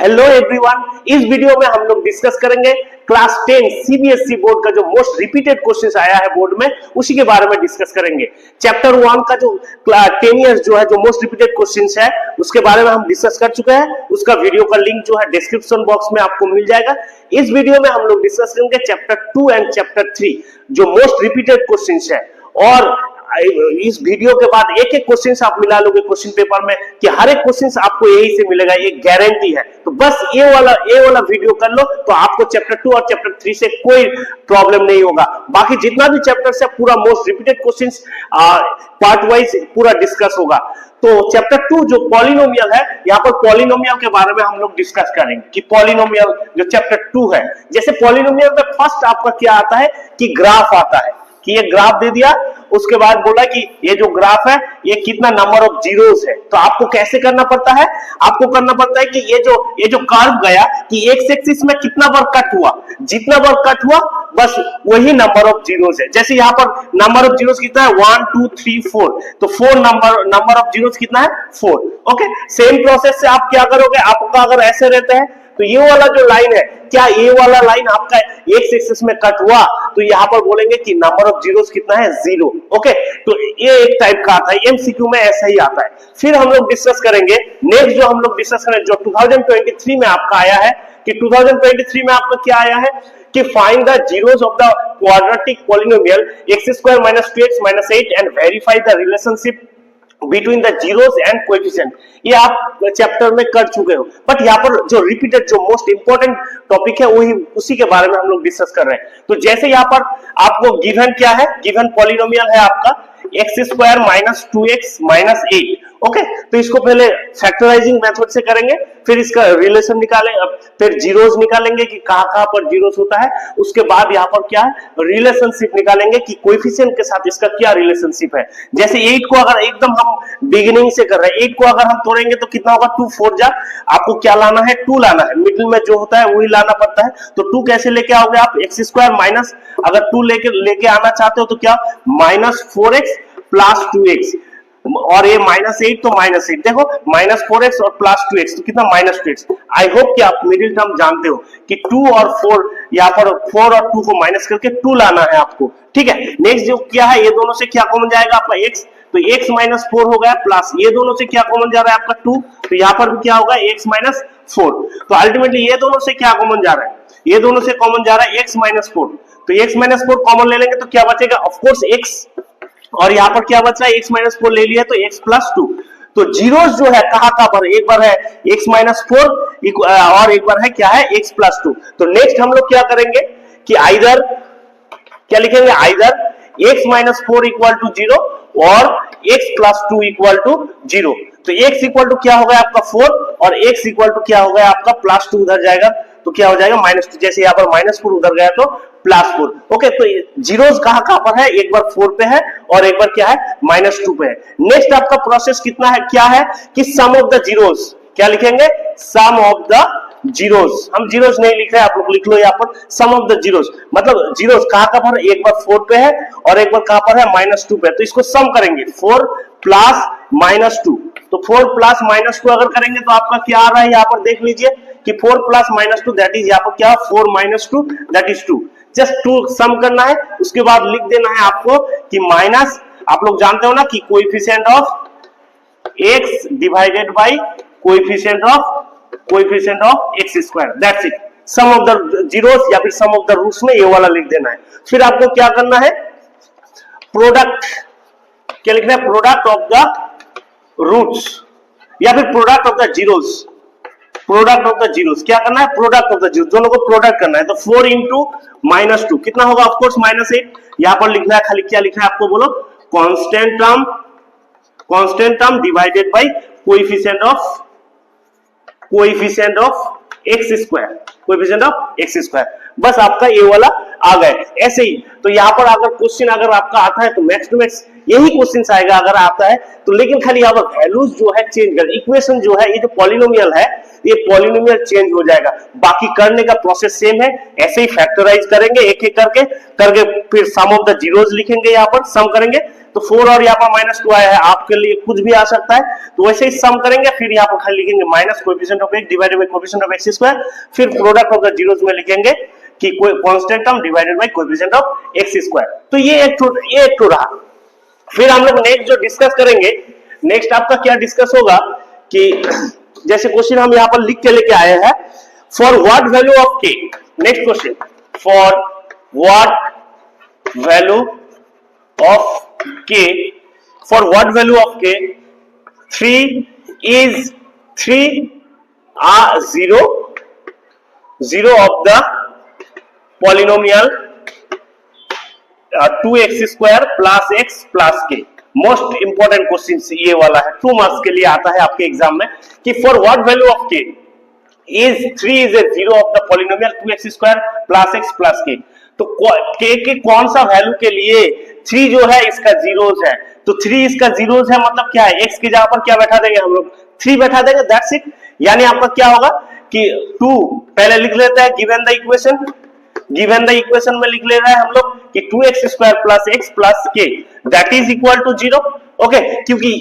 Hello everyone, इस video में हम लोग डिस्कस करेंगे क्लास 10 सीबीएसई बोर्ड का जो मोस्ट रिपीटेड क्वेश्चंस आया है बोर्ड में, उसी के बारे में डिस्कस करेंगे। चैप्टर 1 का जो 10 इयर्स जो है जो मोस्ट रिपीटेड क्वेश्चंस है उसके बारे में हम डिस्कस कर चुके हैं। उसका वीडियो का लिंक जो है डिस्क्रिप्शन बॉक्स में आपको मिल जाएगा। इस वीडियो में हम लोग डिस्कस करेंगे चैप्टर 2 एंड चैप्टर 3 जो मोस्ट रिपीटेड क्वेश्चंस है। और इस वीडियो के बाद एक एक क्वेश्चन आप मिला लोगे क्वेश्चन पेपर में कि हर एक क्वेश्चन आपको यही से मिलेगा, ये गारंटी है। तो बस ये वाला वीडियो कर लो तो आपको चैप्टर 2 और चैप्टर 3 से कोई प्रॉब्लम नहीं होगा। बाकी जितना भी चैप्टर है पूरा most repeated questions part wise पूरा डिस्कस होगा। तो चैप्टर 2 जो पॉलिनोमियल है, यहाँ पर पॉलिनोमियल के बारे में हम लोग डिस्कस करेंगे कि पॉलिनोमियल जो चैप्टर 2 है, जैसे पॉलिनोमियल में फर्स्ट आपका क्या आता है कि ग्राफ आता है कि ये ग्राफ दे दिया, उसके बाद बोला कि ये जो ग्राफ है ये कितना नंबर ऑफ जीरोस है। तो आपको कैसे करना पड़ता है, आपको करना पड़ता है कि ये जो कर्व गया कि एक्स एक्सिस में कितना बार कट हुआ, जितना बार कट हुआ बस वही नंबर ऑफ जीरोस है। जैसे यहाँ पर नंबर ऑफ जीरोस कितना है 1 2 3 4, तो 4 नंबर ऑफ जीरोस कितना है 4। ओके, सेम प्रोसेस से आप क्या करोगे, आपका अगर ऐसे रहते हैं तो ये वाला जो लाइन है, क्या ये वाला लाइन आपका एक्स एक्सिस में कट हुआ तो यहाँ पर बोलेंगे कि नंबर ऑफ जीरोस कितना है 0। ओके, तो ये एक टाइप का आता है, एमसीक्यू में ऐसा ही आता है। फिर हम लोग डिस्कस करेंगे नेक्स्ट जो हम लोग डिस्कस करेंगे जो 2023 में आपका आया है कि 2023 में आपका क्या आया है कि find the zeros of the quadratic polynomial x² - 2x - 8 and verify the relationship between the zeros and coefficient. ये आप चैप्टर में कर चुके हो, बट यहाँ पर जो रिपीटेड जो मोस्ट इंपॉर्टेंट टॉपिक है वही उसी के बारे में हम लोग डिस्कस कर रहे हैं। तो जैसे यहाँ पर आपको गिवन क्या है, गिवन पॉलिनोमियल है आपका x² - 2x - 8। ओके, तो इसको पहले फैक्टराइजिंग मेथड से करेंगे, फिर इसका रिलेशन निकालेंगे, फिर जीरोस निकालेंगे कि कहां पर जीरोस होता है। उसके बाद यहाँ पर क्या है रिलेशनशिप निकालेंगे कि कोएफिशिएंट के साथ इसका क्या रिलेशनशिप है। जैसे 8 को अगर एकदम हम बिगिनिंग से कर रहे हैं, 8 को अगर हम तोड़ेंगे तो कितना होगा 2 4 जा, आपको क्या लाना है 2 लाना है, मिडिल में जो होता है वही लाना पड़ता है। तो 2 कैसे लेके आओगे आप, x² माइनस अगर 2 लेके आना चाहते हो तो क्या -4x + 2x, और ये -8 तो -8, देखो -4x और +2x तो कितना -2x। आई होप कि आप मिडिल टर्म जानते हो कि 2 और 4, यहाँ पर 4 और 2 को माइनस करके 2 लाना है आपको। ठीक है, नेक्स्ट जो क्या है, ये दोनों से क्या कॉमन जाएगा आपका x, तो x - 4 हो गया, प्लस ये दोनों से क्या कॉमन जा रहा है आपका 2, तो यहाँ पर भी क्या होगा x - 4। तो अल्टीमेटली ये दोनों से क्या कॉमन जा रहा है, ये दोनों से कॉमन जा रहा है x - 4, तो x - 4 कॉमन ले लेंगे तो क्या बचेगा ऑफकोर्स x, और यहाँ पर क्या बच रहा है x - 4 ले लिया तो x + 2। तो जीरोस जो है कहाँ पर, एक बार है x - 4 और एक बार है क्या है x + 2। तो नेक्स्ट हम लोग क्या करेंगे कि आइदर क्या लिखेंगे, आइदर x - 4 = 0 और x + 2 = 0। तो x इक्वल टू क्या हो गया आपका 4 और x इक्वल टू क्या हो गया आपका +2 उधर जाएगा तो क्या हो जाएगा -2। जैसे यहाँ पर -4 उधर गया तो +4। ओके, तो जीरोस कहाँ पर है, एक बार 4 पे है और एक बार क्या है -2 पे है। नेक्स्ट आपका प्रोसेस कितना है, क्या है कि सम ऑफ द जीरोस, क्या लिखेंगे सम ऑफ द जीरोस। हम जीरोस नहीं लिख रहे हैं, आप लोग लिख लो यहाँ पर सम ऑफ द जीरोस, मतलब जीरोस कहाँ पर है, एक बार 4 पे है और एक बार कहाँ पर है -2 पे। तो इसको सम करेंगे 4 + -2, तो 4 + -2 अगर करेंगे तो आपका क्या आ रहा है, यहाँ पर देख लीजिए कि 4 + -2 दैट इज यहाँ पर क्या 4 - 2 दैट इज 2। जस्ट 2 सम करना है, उसके बाद लिख देना है आपको कि माइनस, आप लोग जानते हो ना कि coefficient of x divided by coefficient of x², that's it. Sum of the zeros या फिर सम ऑफ द रूट्स में ये वाला लिख देना है। फिर आपको क्या करना है, प्रोडक्ट, क्या लिखना है प्रोडक्ट ऑफ द रूट्स या फिर product of the zeros, product of the zeros क्या करना है, प्रोडक्ट ऑफ द जीरोस, दोनों को प्रोडक्ट करना है। तो 4 × -2 कितना होगा ऑफकोर्स -8। यहां पर लिखना है खाली, क्या लिखना है आपको बोलो, constant term divided by coefficient of x², coefficient of x²। बस आपका ये वाला आ गए, ऐसे ही। तो यहाँ पर अगर क्वेश्चन अगर आपका आता है तो मैक्स टू मैक्स यही क्वेश्चन आएगा अगर आता है तो, लेकिन खाली यहाँ पर वैल्यूज जो है चेंज कर, इक्वेशन जो है ये जो पॉलिनोमियल है ये पॉलिनोमियल चेंज हो जाएगा, बाकी करने का प्रोसेस सेम है। ऐसे ही फैक्टराइज करेंगे एक एक करके करके फिर सम ऑफ द जीरोस लिखेंगे, यहाँ पर सम करेंगे तो 4 और यहाँ पर -2 आया है, आपके लिए कुछ भी आ सकता है, तो वैसे ही सम करेंगे, फिर यहाँ पर खाली लिखेंगे minus coefficient of x divided by coefficient of x², फिर प्रोडक्ट ऑफ द जीरोस में लिखेंगे कि कोई constant term divided by coefficient of x²। तो ये एक तो रहा। फिर हम लोग नेक्स्ट जो डिस्कस करेंगे, नेक्स्ट आपका क्या डिस्कस होगा कि जैसे क्वेश्चन हम यहाँ पर लिख के लेके आए हैं, for what value of k, next question, for what value of k, for what value of k 3 is 3 are 0 of the polynomial 2x square plus x plus k। Most important question ये वाला है, 2 marks के लिए आता है आपके exam में कि for what value of k is 3 is a 0 of the polynomial 2x square plus x plus k। तो k के कौन सा वैल्यू के लिए 3 जो है इसका जीरोस है, तो 3 इसका जीरोस है, मतलब क्या है, x की जगह पर क्या बैठा देंगे हम लोग, 3 बैठा देंगे, दैट्स इट। यानी आपका क्या होगा कि 2 पहले लिख लेते हैं given the equation, given the equation में लिख ले रहा है हम लोग कि 2x square plus x plus k that is equal to 0। Okay, क्योंकि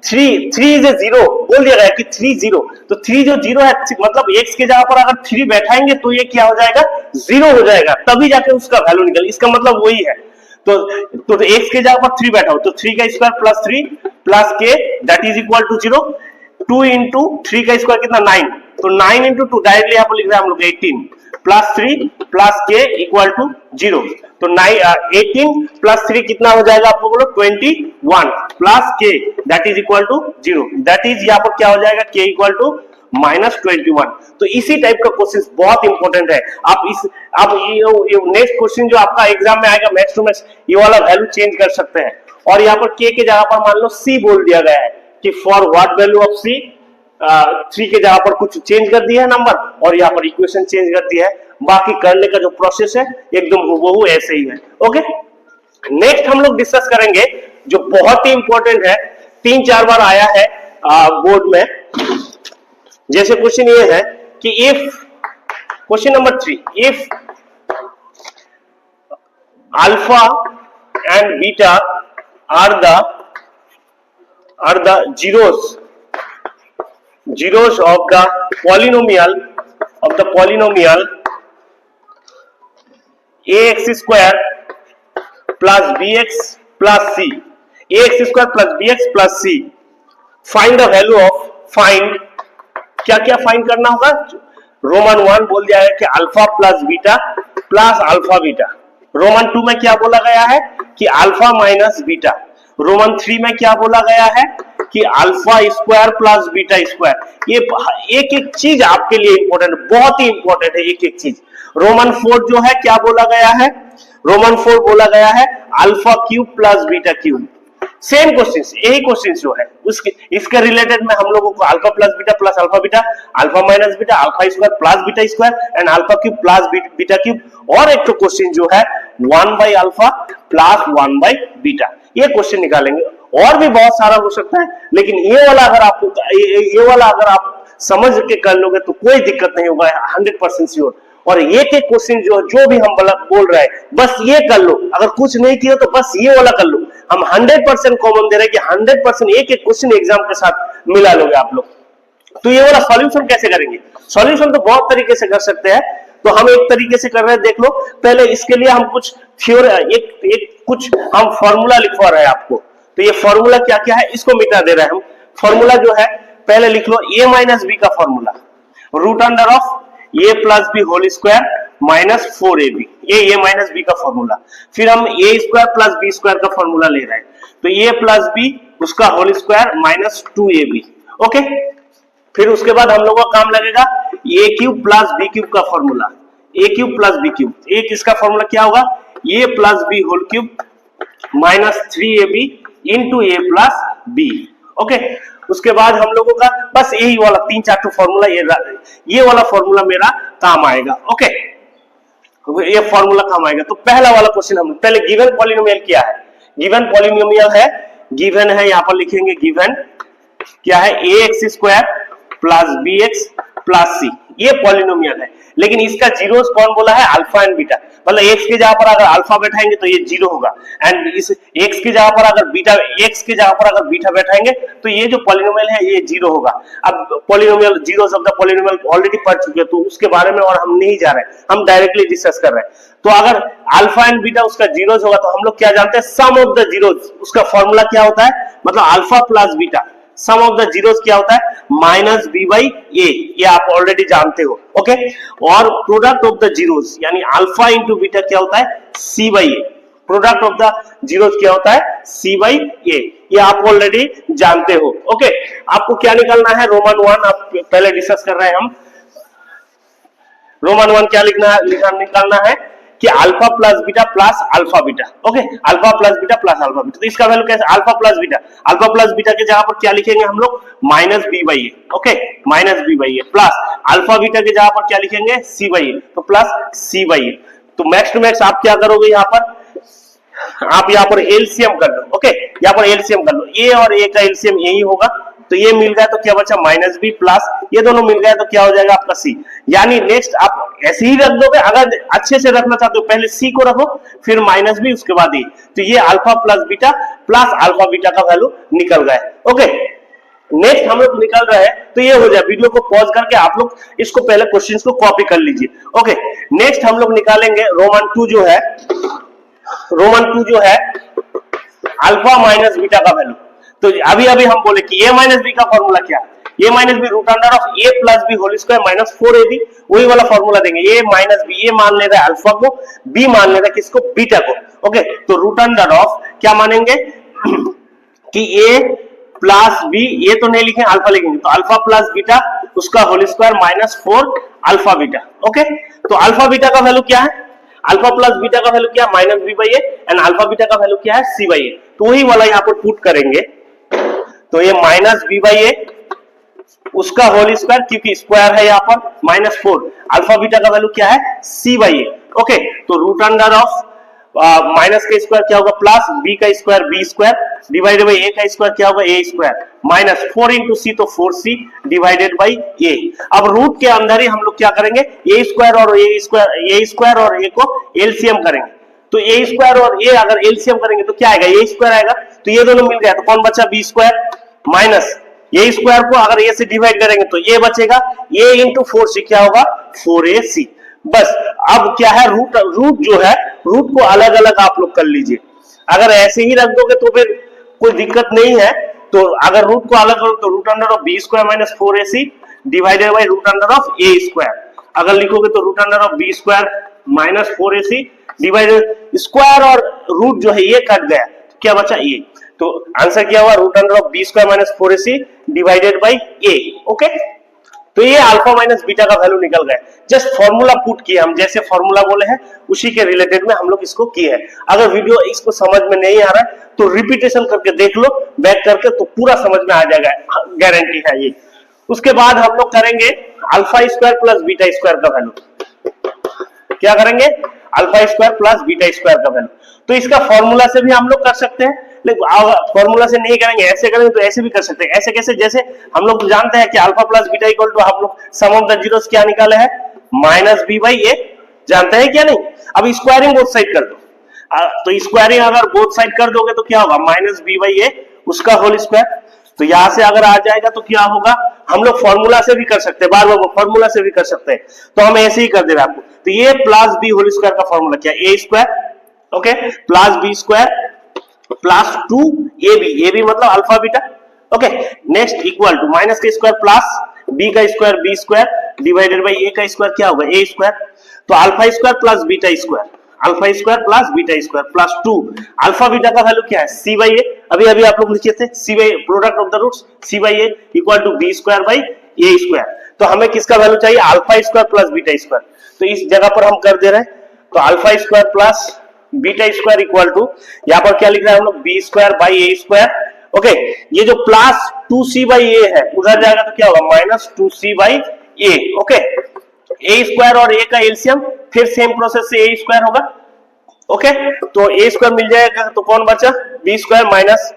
3 इज ए 0 बोल दिया गया कि 3 0, तो 3 जो 0 है मतलब x के जगह पर अगर 3 बैठाएंगे तो ये क्या हो जाएगा, 0 हो जाएगा, तभी जाके उसका वैल्यू निकल, इसका मतलब वही है। तो x के जगह पर 3 बैठाओ तो 3 का square plus 3 plus k that is equal to 0। 2 into 3 का स्क्वायर कितना 9, तो 9 इंटू 2 डायरेक्टली यहाँ पर लिख रहे हैं हम लोग 18 plus 3 plus k equal to 0। तो 18 प्लस 3 कितना हो जाएगा आपको बोलो 21 plus k that is equal to 0, that is यहाँ पर क्या हो जाएगा k इक्वल टू -21। तो इसी टाइप का क्वेश्चन बहुत इंपॉर्टेंट है। आप ये नेक्स्ट क्वेश्चन जो आपका एग्जाम में आएगा मैक्स टू मैक्स, ये वाला वैल्यू चेंज कर सकते हैं, और यहाँ पर k के जगह पर मान लो c बोल दिया गया है कि for what value of c, 3 के जगह पर कुछ चेंज कर दिया है नंबर, और यहाँ पर इक्वेशन चेंज कर दिया है, बाकी करने का जो प्रोसेस है एकदम हुबहू ऐसे ही है। ओके, नेक्स्ट हम लोग डिस्कस करेंगे जो बहुत ही इंपॉर्टेंट है, 3-4 बार आया है बोर्ड में। जैसे क्वेश्चन ये है कि if, question number 3, if alpha and beta are the zeros of the polynomial ax square plus bx plus c, ax square plus bx plus c, find the value of, find क्या क्या find करना होगा, Roman 1 बोल दिया है कि alpha plus beta plus alpha beta, Roman 2 में क्या बोला गया है कि अल्फा माइनस बीटा, रोमन 3 में क्या बोला गया है कि alpha square plus beta square. ये एक एक चीज आपके लिए इंपॉर्टेंट, बहुत ही इंपॉर्टेंट है एक एक चीज। रोमन 4 जो है क्या बोला गया है, रोमन 4 बोला गया है alpha cube plus beta cube. Same questions, यही क्वेश्चंस जो है उसके इसके रिलेटेड में हम लोगों को alpha plus beta plus alpha beta, alpha minus beta, alpha square plus beta square and alpha cube plus beta cube, और एक तो क्वेश्चन जो है 1 by alpha plus 1 by beta, ये क्वेश्चन निकालेंगे। और भी बहुत सारा हो सकता है, लेकिन ये वाला अगर आप समझ के कर लोगे तो कोई दिक्कत नहीं होगा, 100% श्योर। और एक एक क्वेश्चन जो भी हम बोल रहे हैं बस ये कर लो, अगर कुछ नहीं किया तो बस ये वाला कर लो। हम 100% कॉमन दे रहे हैं कि 100% एक एक क्वेश्चन एग्जाम के साथ मिला लोगे आप लोग। तो ये वाला सॉल्यूशन कैसे करेंगे, सॉल्यूशन तो बहुत तरीके से कर सकते हैं, तो हम एक तरीके से कर रहे हैं, देख लो। पहले इसके लिए हम कुछ थ्योरी, कुछ हम फॉर्मूला लिखवा रहे हैं आपको, तो ये फॉर्मूला क्या क्या है इसको मिटा दे रहे हैं हम। फॉर्मूला जो है पहले लिख लो a माइनस बी का formula, root under of a plus B whole square minus 4ab, ये a माइनस बी का फॉर्मूला। फिर हम a square plus b square का फॉर्मूला ले रहे हैं, तो a प्लस b उसका whole square minus 2ab। Okay, फिर उसके बाद हम लोगों का काम लगेगा a cube plus b cube का formula, a cube plus b cube, एक इसका फॉर्मूला क्या होगा a plus b whole cube minus 3ab into a plus b। Okay, उसके बाद हम लोगों का बस यही वाला 3-4 फॉर्मूला, ये वाला फॉर्मूला मेरा काम आएगा। ओके, ये फॉर्मूला काम आएगा। तो पहला वाला क्वेश्चन हम पहले गिवन पॉलिनोमियल क्या है, गिवन पॉलिनोमियल है, गिवन है यहां पर लिखेंगे गिवन क्या है ax square plus bx plus c, ये पॉलिनोमियल है। लेकिन इसका जीरोस कौन बोला है, अल्फा एंड बीटा, मतलब x के जगह पर अगर अल्फा बैठाएंगे तो ये जीरो होगा, एंड इस x के जगह पर अगर बीटा, x के जगह पर अगर बीटा बैठाएंगे तो ये जो पॉलिनोमियल है ये जीरो होगा। अब polynomial zeros of the polynomial already पढ़ चुके हैं, तो उसके बारे में और हम नहीं जा रहे, हम डायरेक्टली डिस्कस कर रहे हैं। तो अगर अल्फा एंड बीटा उसका जीरोस होगा तो हम लोग क्या जानते हैं, सम ऑफ द जीरोस, उसका फॉर्मूला क्या होता है, मतलब alpha plus beta, sum of the zeros क्या होता है, माइनस बी बाई ए, ये आप ऑलरेडी जानते हो। ओके, और प्रोडक्ट ऑफ द जीरोस यानी अल्फा इंटू बीटा क्या होता है, C by A, product of the zeros क्या होता है, सी बाई ए, ये आप ऑलरेडी जानते हो। ओके, आपको क्या निकालना है, रोमन 1 आप पहले डिस्कस कर रहे हैं हम। रोमन 1 क्या निकालना है कि alpha plus beta plus alpha beta. Okay, alpha plus beta plus alpha beta, तो इसका वैल्यू कैसे, अल्फा प्लस बीटा के जगह पर क्या लिखेंगे हम लोग, minus B by A. Okay, minus B by A plus alpha beta के जगह पर क्या लिखेंगे, सी बाई ए, तो प्लस सी बाई ए। तो मैक्स टू मैक्स आप क्या करोगे, यहाँ पर आप यहाँ पर एलसीएम कर लो। ओके, यहाँ पर एलसीएम कर लो, ए और ए का एलसीएम यही होगा, तो ये मिल गया तो क्या बचा, माइनस बी प्लस ये दोनों मिल गया तो क्या हो जाएगा आपका सी। यानी नेक्स्ट आप ऐसे ही रख दोगे, अगर अच्छे से रखना चाहते हो पहले सी को रखो फिर माइनस बी उसके बाद ए, तो ये alpha plus beta plus alpha beta का वैल्यू निकल गया। ओके, नेक्स्ट हम लोग निकल रहे हैं, तो ये हो जाए, वीडियो को पॉज करके आप लोग इसको पहले क्वेश्चंस को कॉपी कर लीजिए। ओके, नेक्स्ट हम लोग निकालेंगे रोमन 2 जो है, रोमन 2 जो है अल्फा माइनस बीटा का वैल्यू। तो अभी अभी हम बोले कि a माइनस बी का फॉर्मूला क्या है, a minus B root under of a plus B whole square minus 4ab, वही वाला फॉर्मूला देंगे, a माइनस बी, a मान ले रहा है अल्फा को, b मान ले रहा है किसको, बीटा को। ओके, तो रूट अंडर ऑफ क्या मानेंगे कि a प्लस बी, ये तो नहीं लिखे अल्फा लिखेंगे, तो अल्फा प्लस बीटा उसका whole square minus 4 alpha beta. Okay, तो अल्फा बीटा का वैल्यू क्या है, अल्फा प्लस बीटा का वैल्यू क्या है, minus B by A, and alpha beta का वैल्यू क्या है, सी बाई ए। तो वही वाला यहाँ पर पुट करेंगे, तो ये माइनस बी बाई ए उसका होल स्क्वायर, क्योंकि स्क्वायर है यहाँ पर माइनस 4, अल्फा बीटा का वैल्यू क्या है, सी बाई ए। ओके, तो रूट अंडर ऑफ माइनस का स्क्वायर क्या होगा, प्लस बी का square B square divided by A का स्क्वायर क्या होगा, A square minus 4 into C, तो 4c डिवाइडेड बाई ए। अब रूट के अंदर ही हम लोग क्या करेंगे, ए स्क्वायर और ए को एलसीएम करेंगे, तो ए स्क्वायर और ए अगर एलसीएम करेंगे तो क्या आएगा, ए स्क्वायर आएगा, तो ये दोनों मिल गया, तो कौन बचा, बी स्क्वायर माइनस ए स्क्वायर को अगर ए से डिवाइड करेंगे तो ये बचेगा, ए इंटू 4c क्या होगा, 4ac। बस अब क्या है, रूट जो है, रूट को अलग अलग आप लोग कर लीजिए, अगर ऐसे ही रख दोगे तो फिर कोई दिक्कत नहीं है। तो अगर रूट को अलग करो तो root under of B square minus 4ac divided by root under of A square, अगर लिखोगे तो root under of B square minus 4ac divided, square और रूट जो है ये कट गया, तो क्या बचा, ए, तो आंसर क्या हुआ, root under of B square minus 4ac divided by A. Okay, तो ये अल्फा माइनस बीटा का वैल्यू निकल गया, जस्ट फॉर्मूला पुट किया, हम जैसे फॉर्मूला बोले हैं उसी के रिलेटेड में हम लोग इसको किए हैं। अगर वीडियो इसको समझ में नहीं आ रहा है तो रिपीटेशन करके देख लो, बैक करके, तो पूरा समझ में आ जाएगा, गारंटी है ये। उसके बाद हम लोग करेंगे alpha square plus beta square का वैल्यू, क्या करेंगे, alpha square plus beta square का वैल्यू। तो इसका फॉर्मूला से भी हम लोग कर सकते हैं, लेकिन फॉर्मूला से नहीं करेंगे, ऐसे करेंगे तो ऐसे भी कर सकते हैं। ऐसे कैसे, जैसे हम लोग जानते हैं कि alpha plus beta equal to हम लोग सम ऑफ द जीरोस क्या निकाले हैं, माइनस बी बाई ए, जानते हैं क्या नहीं। अब स्क्वायरिंग बोथ साइड कर दो, तो स्क्वायरिंग अगर बोथ साइड कर दोगे तो क्या होगा, माइनस बी बाई ए उसका होल स्क्वायर, तो यहां से अगर आ जाएगा तो क्या होगा, हम लोग फॉर्मूला से भी कर सकते हैं, बार बार फॉर्मूला से भी कर सकते हैं, तो हम ऐसे ही कर दे रहे आपको। तो ये प्लस बी होल स्क्वायर का फॉर्मूला क्या, A square, okay, plus B square plus 2ab, A B मतलब alpha beta. Okay, next equal to minus का स्क्वायर प्लस बी का square B square divided by A का square क्या होगा, A square, तो alpha square plus beta square, alpha square plus beta square plus 2 alpha beta का value क्या है, C by ए, अभी अभी आप लोग लिखे थे, C by product of the roots, C by A equal to B square by A square. तो हमें किसका वैल्यू चाहिए, alpha square plus beta square, तो इस जगह पर हम कर दे रहे हैं, तो alpha square plus beta square equal to, यहाँ पर क्या लिख रहे हैं हम लोग, B square by A square. Okay, ये जो प्लस 2c बाई ए है उधर जाएगा तो क्या होगा, minus 2c by A. Okay, A square और ए का एलसीएम, फिर सेम प्रोसेस से ए स्क्वायर होगा। ओके, तो ए स्क्वायर मिल जाएगा, तो कौन बचा, बी स्क्वायर माइनस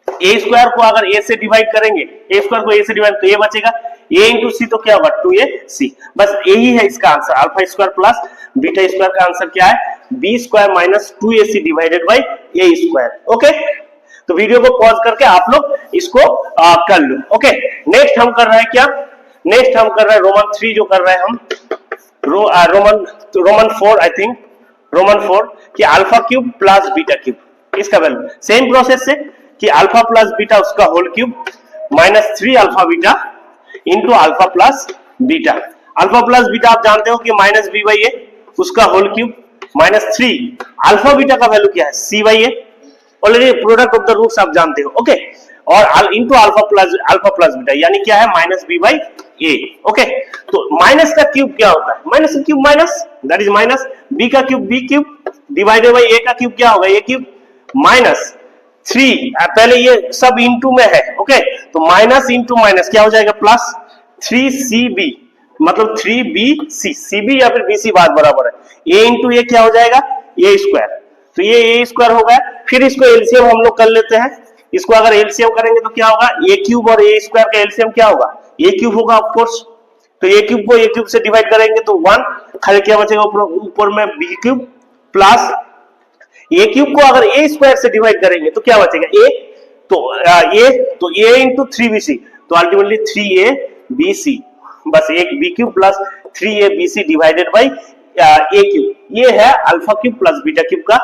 ए स्क्वायर को अगर ए से डिवाइड करेंगे, ए स्क्वायर को ए से डिवाइड, तो ये बचेगा ए इंटू सी, तो क्या होगा 2ac। बस यही है इसका answer, alpha square plus beta square का आंसर क्या है, B square minus 2ac divided by A square. Okay, तो वीडियो को पॉज करके आप लोग इसको कर लो। ओके, नेक्स्ट हम कर रहे हैं क्या, नेक्स्ट हम कर रहे हैं रोमन 3 जो कर रहे हैं हम, रोमन 4 आई थिंक, रोमन 4 कि alpha cube plus beta cube, इसका वैल्यू सेम प्रोसेस से कि अल्फा प्लस बीटा उसका whole cube minus 3 alpha beta into alpha plus beta. Alpha plus beta आप जानते हो कि माइनस बी बाई ए, उसका whole cube minus 3 alpha beta का वैल्यू क्या है, C by A, already product of the roots आप जानते हो। ओके, और इंटू अल्फा प्लस बीटा यानी क्या है minus B by A. Okay, तो माइनस का क्यूब क्या होता है, माइनस का cube minus, that is minus, B का cube B cube divided by A का क्यूब क्या होगा, ए क्यूब माइनस 3, पहले ये सब इंटू में है। ओके, तो माइनस इंटू माइनस क्या हो जाएगा प्लस 3cb, मतलब 3bc, cb या फिर bc बात बराबर है, a इंटू ए क्या हो जाएगा ए स्क्वायर, तो ये ए स्क्वायर हो गया। फिर इसको एलसीएम हम लोग कर लेते हैं, इसको अगर एलसीएम करेंगे तो क्या होगा, ए क्यूब और ए स्क्वायर का एलसीएम क्या होगा, ए क्यूब होगा ऑफ कोर्स, तो ए क्यूब को ए क्यूब से डिवाइड करेंगे तो 1, खाली क्या बचेगा ऊपर में बी क्यूब प्लस ए क्यूब को अगर ए स्क्वायर से डिवाइड करेंगे तो क्या बचेगा ए, तो ए इंटू 3bc, तो अल्टीमेटली 3abc, बस एक B cube plus 3abc divided by A cube, ये है alpha cube plus beta cube का,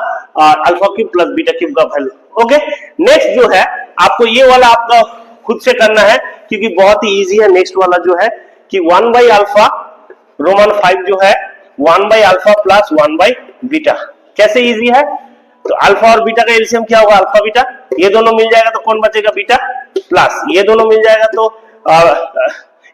alpha cube plus beta cube का वैल्यू। ओके, नेक्स्ट जो है आपको ये वाला आपका खुद से करना है क्योंकि बहुत ही इजी है। नेक्स्ट वाला जो है कि 1 बाई अल्फा, रोमन 5 जो है 1 by alpha plus 1 by beta, कैसे इजी है, तो अल्फा और बीटा का एलसीएम क्या होगा अल्फा बीटा, ये दोनों मिल जाएगा तो कौन बचेगा बीटा, प्लस ये दोनों मिल जाएगा तो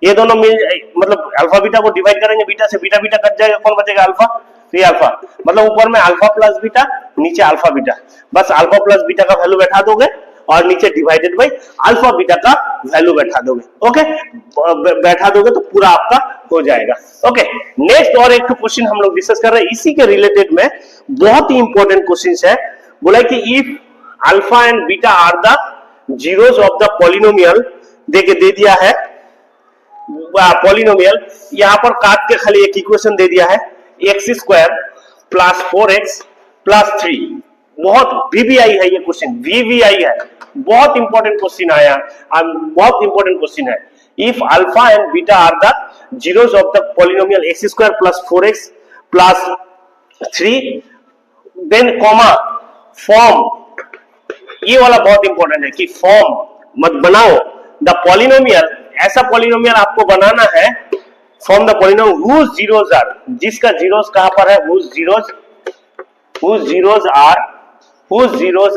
ये दोनों मतलब अल्फा बीटा को डिवाइड करेंगे बीटा से, बीटा बीटा कट जाएगा, कौन बचेगा अल्फा, तो ये अल्फा, मतलब ऊपर में अल्फा प्लस बीटा, नीचे अल्फा बीटा, बस अल्फा प्लस बीटा का वैल्यू बैठा दोगे और नीचे डिवाइडेड बाई अल्फा बीटा का वैल्यू बैठा दोगे। ओके, बैठा दोगे तो पूरा आपका हो जाएगा। ओके, नेक्स्ट और एक क्वेश्चन हम लोग डिस्कस कर रहे हैं इसी के रिलेटेड में, बहुत ही इंपॉर्टेंट क्वेश्चन है। बोला कि if alpha and beta are the zeros of the polynomial, दे दिया है पॉलिनोमियल, यहां पर काट के खाली एक इक्वेशन दे दिया है x square plus 4x plus 3, बहुत वीवीआई है ये क्वेश्चन, वीवीआई है, बहुत इंपॉर्टेंट क्वेश्चन आया, बहुत इंपॉर्टेंट क्वेश्चन है। If alpha and beta are the zeros of the polynomial X square plus 4x plus 3, then comma form, ये वाला बहुत इंपॉर्टेंट है कि फॉर्म मत बनाओ द पॉलिनोमियल, ऐसा पॉलिनोमियल आपको बनाना है, form the polynomial whose zeros are, जिसका जीरोस कहां पर है, हुज जीरोस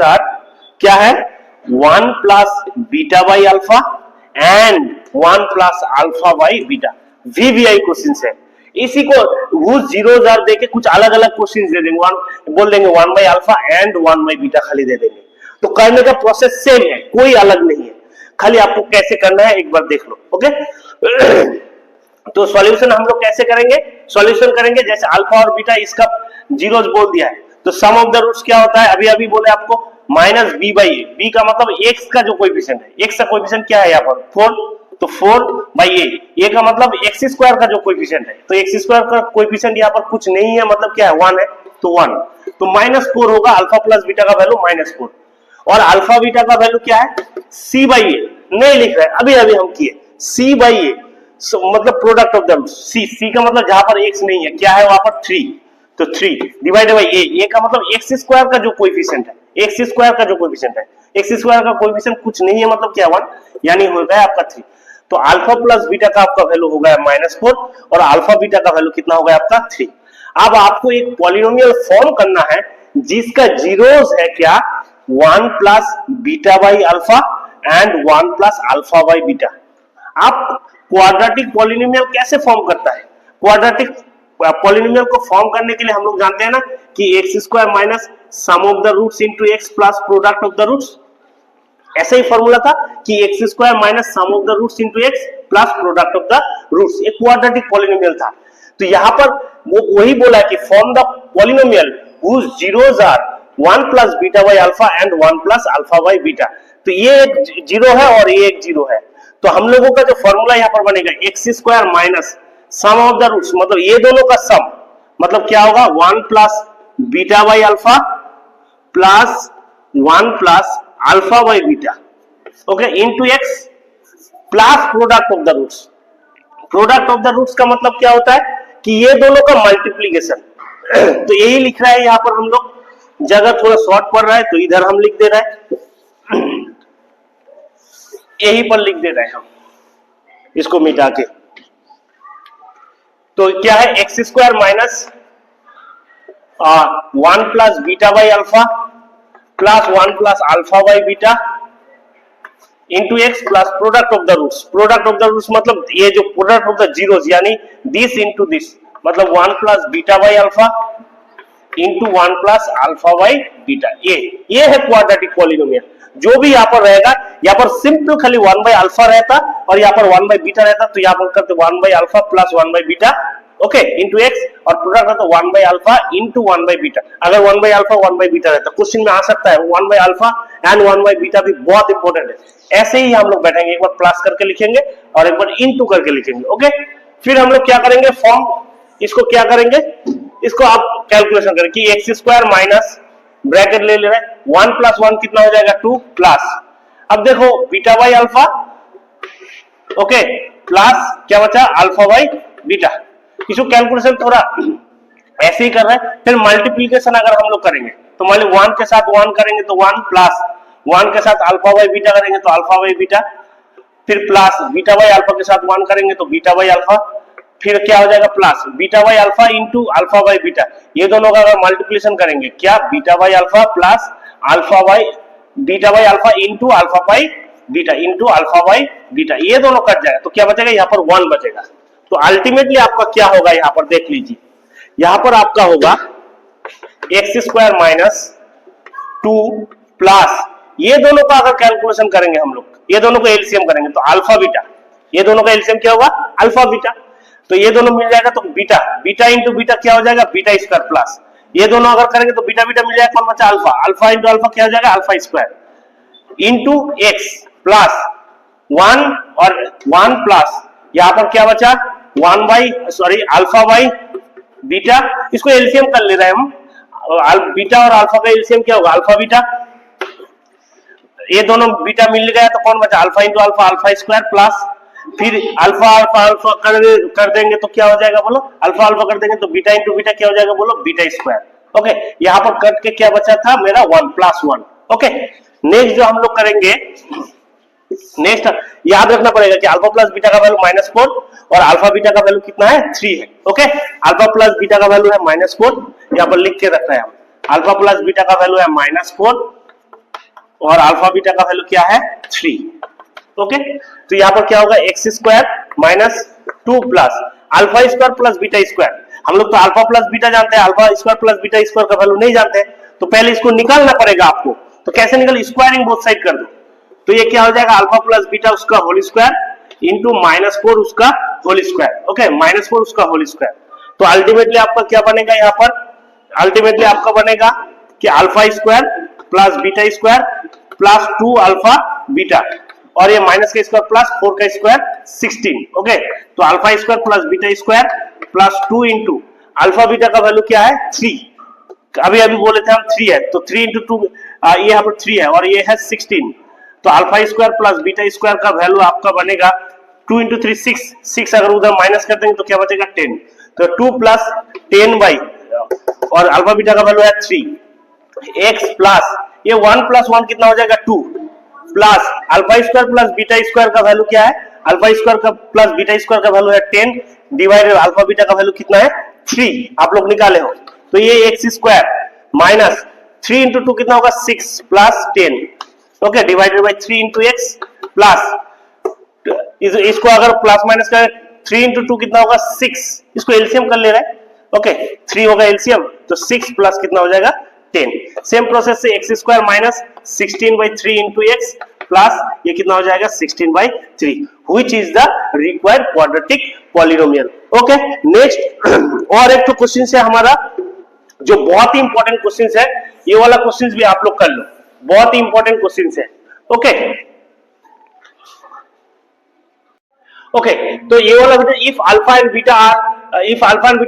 आर क्या है 1 plus beta by alpha and 1 plus alpha by beta, VVI question है। इसी को हुज जीरोस आर देके कुछ अलग अलग क्वेश्चन दे देंगे, बोल देंगे 1 by alpha and 1 by beta खाली दे देंगे, तो करने का प्रोसेस सेम है, कोई अलग नहीं है, खाली आपको कैसे करना है एक बार देख लो। ओके, तो सॉल्यूशन हम लोग कैसे करेंगे, सॉल्यूशन करेंगे जैसे अल्फा और बीटा इसका जीरोस बोल दिया है, तो सम ऑफ द रूट्स क्या होता है, अभी अभी बोले आपको minus B by A, B का मतलब एक्स का जो कोएफिशिएंट है, एक्स का कोएफिशिएंट क्या है यहाँ पर 4, तो 4 बाई ए का मतलब एक्स स्क्वायर का जो कोएफिशिएंट है, तो एक्स स्क्वायर का कोएफिशिएंट यहाँ पर कुछ नहीं है, मतलब क्या है 1 है, तो 1, तो -4 होगा, अल्फा प्लस बीटा का वैल्यू -4, और अल्फा बीटा का वैल्यू क्या है सी बाई ए, नहीं लिख रहे अभी अभी हम किए सी बाई ए, मतलब प्रोडक्ट ऑफ द सी का मतलब जहां पर एक्स नहीं है क्या है वहां पर 3, तो 3 डिवाइडेड बाई ए का मतलब एक्स स्क्वायर का जो कोएफिशिएंट है, एक्स स्क्वायर का जो कोएफिशिएंट है, एक्स स्क्वायर का कोएफिशिएंट कुछ नहीं है, मतलब क्या 1, यानी हो गया आपका 3, तो अल्फा प्लस बीटा का आपका वैल्यू हो गया -4 और अल्फा बीटा का वैल्यू कितना हो गया आपका 3। अब आपको एक पॉलिनोमियल फॉर्म करना है जिसका जीरोस है क्या 1 plus beta by alpha and 1 plus alpha by beta. आप क्वाड्रेटिक पॉलिनोमियल कैसे फॉर्म करता है, क्वाड्रेटिक पॉलिनोमियल को फॉर्म करने के लिए हम लोग जानते हैं ना कि x square minus sum of the roots into x plus product of the roots, ऐसा ही फॉर्मूला था कि x square minus sum of the roots into x plus product of the roots, एक क्वाड्रेटिक पॉलिनोमियल था। तो यहां पर वो वही बोला है कि form the polynomial whose zeros are 1 plus beta by alpha and 1 plus alpha by beta. तो ये एक जीरो है और ये एक जीरो है, तो हम लोगों का जो फॉर्मूला यहां पर बनेगा x square minus sum of the roots, मतलब ये दोनों का सम, मतलब क्या होगा 1 plus beta by alpha plus 1 plus alpha by beta, okay, into x plus product of the roots. Product of the roots का मतलब क्या होता है कि ये दोनों का मल्टीप्लीकेशन। तो यही लिख रहा है यहां पर हम लोग, जगह थोड़ा शॉर्ट पड़ रहा है तो इधर हम लिख दे रहे हैं, यही पर लिख दे रहे हैं हम इसको मिटा के। तो क्या है x square minus 1 plus beta by alpha plus 1 plus alpha by beta into x plus product of the roots. Product of the roots मतलब ये जो प्रोडक्ट ऑफ द जीरोस, यानी दिस इंटू दिस, मतलब 1 plus beta by alpha into 1 plus alpha by beta. ये है quadratic polynomial. जो भी यहाँ पर रहेगा, यहाँ पर सिंपल खाली 1 बाई अल्फा रहता और यहाँ पर 1 बाई बीटा रहता, तो यहाँ पर करते 1 by alpha plus 1 by beta, okay, into x, और प्रोडक्ट रहता 1 by alpha into 1 by beta. अगर 1 बाई अल्फा 1 बाई बीटा रहता, क्वेश्चन में आ सकता है 1 by alpha and 1 by beta भी बहुत इंपॉर्टेंट है। ऐसे ही हम लोग बैठेंगे, एक बार प्लस करके लिखेंगे और एक बार इंटू करके लिखेंगे, ओके। फिर हम लोग क्या करेंगे, फॉर्म इसको क्या करेंगे, इसको आप कैलकुलेशन करें कि एक्स स्क्वायर माइनस ब्रैकेट ले रहे हैं 1 प्लस 1 कितना हो जाएगा 2 प्लस, अब देखो beta by alpha, okay, plus क्या बचा अल्फा बाई बीटा। इसको कैलकुलेशन थोड़ा ऐसे ही कर रहे हैं। फिर मल्टीप्लीकेशन अगर हम लोग करेंगे तो मान लो 1 के साथ 1 करेंगे तो 1 प्लस 1 के साथ अल्फा बाई बीटा करेंगे तो अल्फा बाई बीटा, फिर प्लस बीटा बाई अल्फा के साथ 1 करेंगे तो बीटा बाई अल्फा, फिर क्या हो जाएगा plus beta by alpha into alpha by beta. ये दोनों का अगर मल्टीप्लिकेशन करेंगे क्या beta by alpha plus alpha by beta by alpha into alpha by beta into alpha by beta, ये दोनों कट जाएगा तो क्या बचेगा, यहाँ पर 1 बचेगा। तो अल्टीमेटली आपका क्या होगा, यहाँ पर देख लीजिए, यहाँ पर आपका होगा एक्स स्क्वायर माइनस 2 प्लस, ये दोनों का अगर कैलकुलेशन करेंगे हम लोग, ये दोनों को एलसीएम करेंगे तो अल्फा बीटा, ये दोनों का एलसीएम क्या होगा अल्फा बीटा, तो ये दोनों मिल जाएगा तो बीटा, बीटा इंटू बीटा क्या हो जाएगा बीटा स्क्वायर प्लस, ये दोनों अगर करेंगे तो बीटा बीटा मिल जाएगा, कौन बचा अल्फा, अल्फा इंटू अल्फा क्या हो जाएगा alpha square into x plus 1 और 1 प्लस यहां पर क्या बचा 1 by sorry alpha by beta, इसको एलसीएम कर ले रहे हैं हम, बीटा और अल्फा का एलसीएम क्या होगा अल्फा बीटा, ये दोनों बीटा मिल गया तो कौन बचा alpha into alpha alpha square plus, फिर अल्फा अल्फा अल्फा कर देंगे तो क्या हो जाएगा बोलो अल्फा अल्फा कर देंगे तो बीटा इंटू बीटा क्या हो जाएगा बोलो बीटा स्क्वायर, ओके। यहाँ पर कट के क्या बचा था मेरा 1 प्लस 1, ओके। नेक्स्ट जो हम लोग करेंगे, नेक्स्ट याद रखना पड़ेगा कि अल्फा प्लस बीटा का वैल्यू -4 और अल्फा बीटा का वैल्यू कितना है 3 है, ओके। अल्फा प्लस बीटा का वैल्यू है -4, यहाँ पर लिख के रखना है हम, अल्फा प्लस बीटा का वैल्यू है -4 और अल्फा बीटा का वैल्यू क्या है 3, ओके। तो यहाँ पर क्या होगा x square minus 2 plus alpha square plus beta square. हम लोग तो अल्फा प्लस बीटा जानते हैं, alpha square plus beta square का वैल्यू नहीं जानते, तो पहले इसको निकालना पड़ेगा आपको। तो कैसे निकल, स्क्वायरिंग बोथ साइड कर दो, तो ये क्या हो जाएगा अल्फा प्लस बीटा उसका होल स्क्वायर इंटू -4 उसका होल स्क्वायर, ओके, -4 उसका होल स्क्वायर। तो अल्टीमेटली आपका क्या बनेगा, यहाँ पर अल्टीमेटली आपका बनेगा कि alpha square plus beta square plus 2 alpha beta और ये माइनस का स्क्वायर प्लस 4 का स्क्वायर 16, ओके। तो alpha square plus beta square plus 2 into alpha beta का वैल्यू क्या है 3, अभी अभी बोले थे हम 3 है, तो 3 इंटू 2 ये यहाँ पर 3 है और ये है 16, तो alpha square plus beta square का वैल्यू आपका बनेगा 2 इंटू 3 6 अगर उधर माइनस कर देंगे तो क्या बचेगा 10, तो 2 प्लस 10 बाई और अल्फा बीटा का वैल्यू है 3 एक्स प्लस ये 1 प्लस 1 कितना हो जाएगा 2 plus alpha square plus beta square का वैल्यू क्या है, अल्फा स्क्वायर का प्लस बीटा स्क्वायर का वैल्यू है 10 डिवाइडेड अल्फा बीटा का वैल्यू कितना है 3, आप लोग निकाले हो, तो ये एक्स स्क्वायर माइनस 3 इंटू 2 कितना होगा 6 plus 10, okay, divided by 3 into x plus इसको अगर प्लस माइनस करें 3 इंटू 2 कितना होगा 6, इसको एलसीएम कर ले रहे हैं, ओके, 3 होगा एलसीएम तो 6 प्लस कितना हो जाएगा 10। सेम प्रोसेस से x square minus 16 by 3 into x plus ये कितना हो जाएगा 16/3, which is the required quadratic polynomial. Okay, next और एक तो क्वेश्चन है हमारा जो बहुत ही इंपॉर्टेंट क्वेश्चन है, ये वाला क्वेश्चन भी आप लोग कर लो, बहुत ही इंपॉर्टेंट क्वेश्चन है। ओके ओके, तो ये वाला बेटा if alpha and beta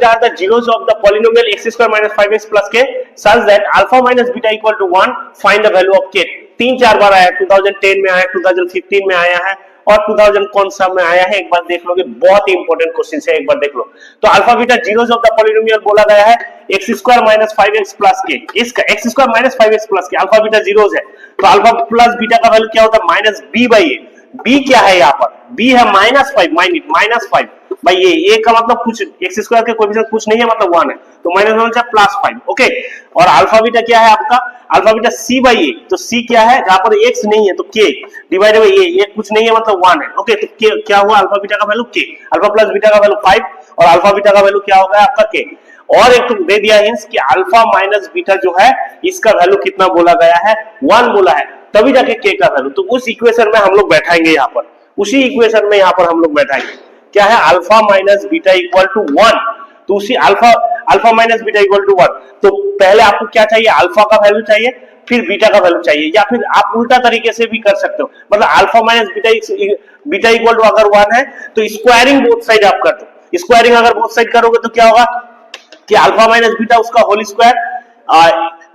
are the zeros of the polynomial x square minus 5x plus k such that alpha minus beta equal to 1, find the value of k। 3-4 बार आया, 2010 में आया, 2015 में आया है और 2000 कौन सा में आया है, एक बार देख लोगे, बहुत ही इंपॉर्टेंट क्वेश्चन है, एक बार देख लो। तो alpha beta zeros of the polynomial बोला गया है x square minus 5x plus k, इसका x square minus 5x plus k alpha beta zeros है, तो अल्फा प्लस बीटा का वैल्यू क्या होता है minus b by A. b क्या है यहाँ पर, b है -5 भाई ए का मतलब कुछ एक्स स्क्वायर के कोएफिशिएंट कुछ नहीं है, मतलब 1 है, तो -1 से +5। ओके, और अल्फा बीटा क्या है आपका, अल्फा बीटा c बाई ए, तो c क्या है, जहां पर x नहीं है तो k डिवाइडेड बाई ए कुछ नहीं है मतलब 1 है। ओके, तो क्या हुआ अल्फा बीटा का value k, alpha plus beta का वैल्यू 5 और अल्फा बीटा का वैल्यू क्या होगा आपका k। और एक तो दे दिया हिंट्स कि अल्फा माइनस बीटा जो है इसका वैल्यू कितना बोला गया है, 1 बोला है, तभी जाके k का वैल्यू। तो उस इक्वेशन में हम लोग बैठाएंगे यहाँ पर, उसी इक्वेशन में यहाँ पर हम लोग बैठाएंगे, क्या है alpha minus beta equal to 1। तो उसी alpha minus beta equal to 1, तो पहले आपको क्या चाहिए, अल्फा का वैल्यू चाहिए, फिर बीटा का वैल्यू चाहिए, या फिर आप उल्टा तरीके से भी कर सकते हो, मतलब alpha minus beta equal to अगर 1 है तो स्क्वायरिंग बोथ साइड आप कर दो। स्क्वायरिंग अगर बोथ साइड करोगे तो क्या होगा कि अल्फा माइनस बीटा उसका whole square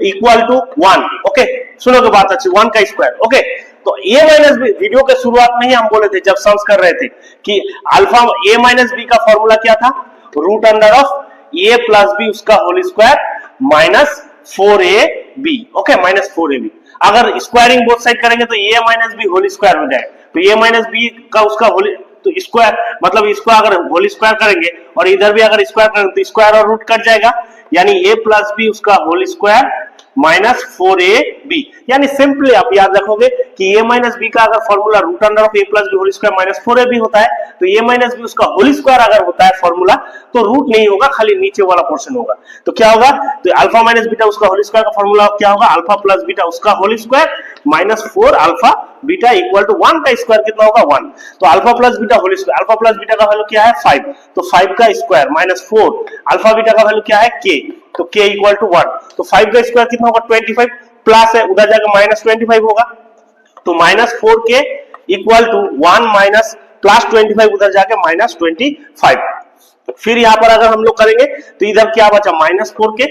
equal to 1। Okay, सुनोगे बात अच्छी, 1 का स्क्वायर। ओके, तो a माइनस बी, वीडियो के शुरुआत में ही हम बोले थे जब सम्स कर रहे थे कि अल्फा a माइनस बी का फॉर्मूला क्या था, root under of a plus B उसका whole square minus 4ab। Okay, minus 4ab। अगर स्क्वायरिंग बोथ साइड करेंगे तो a minus B whole square हो जाए, तो a माइनस बी का उसका होल, तो स्क्वायर मतलब इसको अगर होल स्क्वायर करेंगे और इधर भी अगर स्क्वायर करेंगे तो स्क्वायर और रूट कट जाएगा, यानी a प्लस बी उसका होल स्क्वायर माइनस 4ab। यानी सिंपली आप याद रखोगे कि a माइनस बी का अगर formula root under of a plus B whole square minus 4ab होता है, तो a माइनस बी उसका होल स्क्वायर अगर होता है फॉर्मूला, तो रूट नहीं होगा, खाली नीचे वाला पोर्शन होगा। तो क्या होगा, तो अल्फा माइनस बीटा उसका होल स्क्वायर का फॉर्मूला क्या होगा, अल्फा प्लस बीटा उसका whole square minus 4 alpha beta equal to 1 का स्क्वायर कितना होगा 1। तो alpha plus beta whole square, alpha plus beta का वैल्यू क्या है 5, तो 5 का स्क्वायर माइनस 4, अल्फा बीटा का वैल्यू क्या है k, तो k इक्वल टू 1, तो 5 का स्क्वायर कितना होगा 25, प्लस है उधर जाकर माइनस 25 होगा, तो minus 4k equal to 1 minus plus 25 उधर जाके माइनस 25। फिर यहां पर अगर हम लोग करेंगे तो इधर क्या बचा माइनस 4k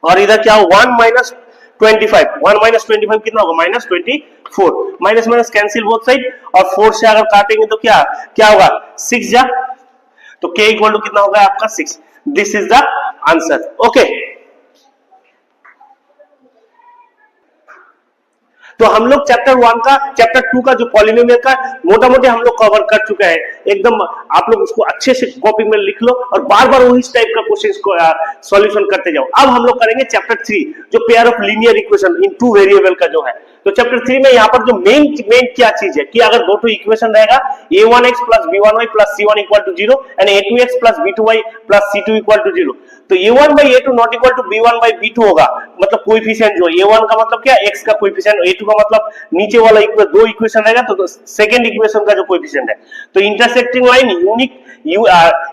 और इधर क्या हो 1 माइनस 25, 1 माइनस 25 कितना होगा minus 24, minus minus cancel both side, और 4 से अगर काटेंगे तो क्या होगा 6 जा, तो k इक्वल टू कितना होगा आपका 6। This is the answer. Okay, तो हम लोग चैप्टर 1 का, चैप्टर 2 का जो पॉलिनोमियल का मोटा मोटी हम लोग कवर कर चुके हैं, एकदम आप लोग उसको अच्छे से कॉपी में लिख लो और बार बार वही टाइप का क्वेश्चंस को सॉल्यूशन करते जाओ। अब हम लोग करेंगे चैप्टर 3 जो pair of linear equation in 2 variable का जो है। तो चैप्टर 3 में यहाँ पर जो मेन क्या चीज है कि अगर दो तो इक्वेशन रहेगा a1x plus b1y plus c1 equal to 0 and a2x plus b2y plus c2 equal to 0, तो a1 by a2 not equal to b1 by b2 होगा, मतलब कोएफिशिएंट जो a1 का मतलब क्या x का कोएफिशिएंट, a2 का मतलब नीचे वाला दो इक्वेशन रहेगा तो सेकंड इक्वेशन का जो कोएफिशिएंट है, तो intersecting line unique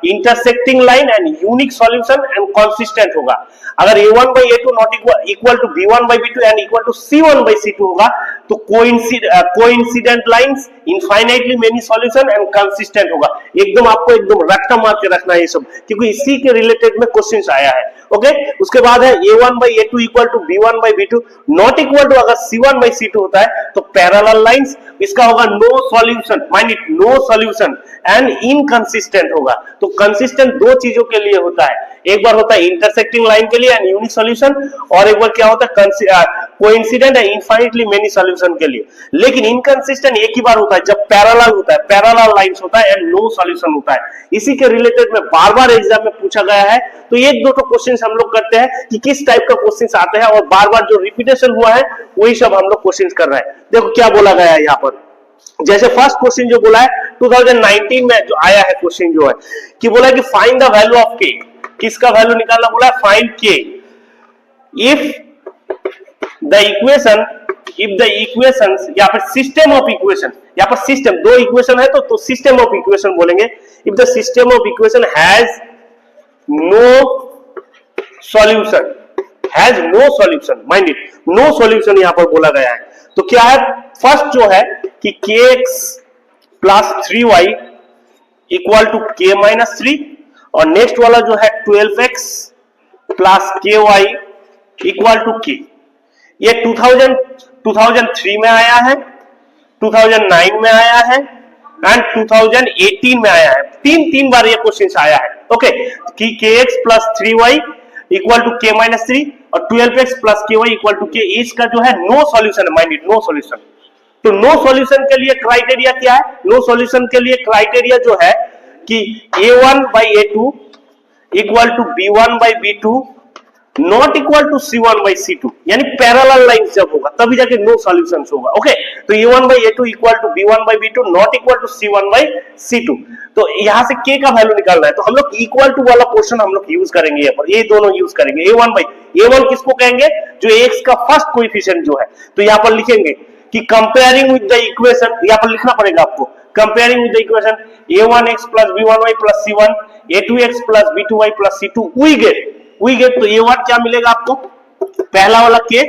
intersecting line and unique solution and consistent होगा। अगर a1 by a2 not equal to b1 by b2 and equal to c1 by c2 होगा तो coincident lines, infinitely many solution and consistent होगा। एकदम आपको एकदम रट्टा मार के रखना है ये सब, क्योंकि इसी के रिलेटेड में क्वेश्चंस आया है। ओके, उसके बाद है a1 by a2 equal to b1 by b2 not equal to अगर c1 by c2 होता है तो पैरेलल लाइंस, इसका होगा no solution, mind it no solution and inconsistent होगा। तो कंसिस्टेंट दो चीजों के लिए होता है, एक बार होता है इंटरसेक्टिंग लाइन के लिए एंड यूनिक सॉल्यूशन, और एक बार क्या होता है coincident and infinitely many solution के लिए। लेकिन इनकंसिस्टेंट एक ही बार होता है जब पैरेलल होता है, पैरेलल लाइंस होता है एंड नो सॉल्यूशन होता है। इसी के रिलेटेड में बार बार एग्जाम में पूछा गया है, तो एक दो तो क्वेश्चंस हम लोग करते हैं कि किस टाइप का क्वेश्चंस आते हैं, और बार बार जो रिपीटेशन हुआ है वही सब हम लोग क्वेश्चंस कर रहे हैं। देखो क्या बोला गया है यहाँ पर, जैसे फर्स्ट क्वेश्चन जो बोला है 2019 में जो आया है क्वेश्चन जो है कि बोला है कि find the value of k, किसका वैल्यू निकालना बोला है, find k if the equation if the equations या फिर सिस्टम ऑफ इक्वेशन, या पर सिस्टम, दो इक्वेशन है तो सिस्टम ऑफ इक्वेशन बोलेंगे। If the system of equation has no solution, has no solution, mind it, no solution यहां पर बोला गया है। तो क्या है, फर्स्ट जो है कि kx plus 3y equal to k minus 3, और नेक्स्ट वाला जो है 12x plus ky equal to k। ये 2003 में आया है, 2009 में आया है एंड 2018 में आया है। तीन बार ये क्वेश्चन आया है। ओके, कि kx plus 3y equal to k minus 3 और 12x plus ky equal to k, इसका जो है नो सॉल्यूशन है, माइंड इट, नो सॉल्यूशन। तो नो सॉल्यूशन के लिए क्राइटेरिया क्या है? नो सॉल्यूशन के लिए क्राइटेरिया जो है कि a1 by a2 equal to b1 by b2 not equal to c1 by c2, यानी पैरेलल लाइन जब होगा तभी जाके नो सॉल्यूशन होगा। ओके, तो a1 by a2 equal to b1 by b2 not equal to c1 by c2। तो यहां से k का वैल्यू निकालना है, तो हम लोग इक्वल टू वाला पोर्शन हम लोग यूज करेंगे, यहाँ पर ये दोनों यूज करेंगे। a1 किसको कहेंगे? जो x का फर्स्ट कोएफिशिएंट जो है, तो यहां पर लिखेंगे कि कंपेयरिंग विद द इक्वेशन, यहां पर लिखना पड़ेगा आपको, comparing with the equation a1x plus b1y plus c1, a2x plus b2y plus c2, we get. तो a1 क्या मिलेगा आपको? पहला वाला k,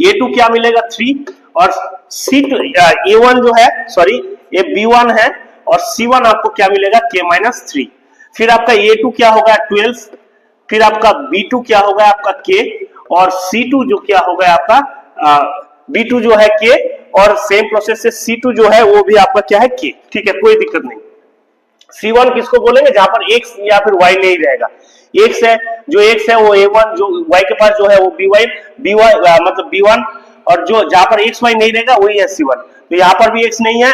a2 क्या मिलेगा? 3, और c2 a1 जो है, सॉरी ये b1 है, और c1 आपको क्या मिलेगा? k minus 3। फिर आपका a2 क्या होगा? 12, फिर आपका b2 क्या होगा? आपका k, और c2 जो क्या होगा आपका b2 जो है k, और सेम प्रोसेस से c2 जो है वो भी आपका क्या है? k। ठीक है, कोई दिक्कत नहीं। c1 किसको बोलेंगे? जहां पर x या फिर y नहीं रहेगा। x है, जो x है वो a1, जो y के पास जो है वो by मतलब b1, और जो जहां पर xy नहीं रहेगा वही है c1। तो यहाँ पर भी x नहीं है,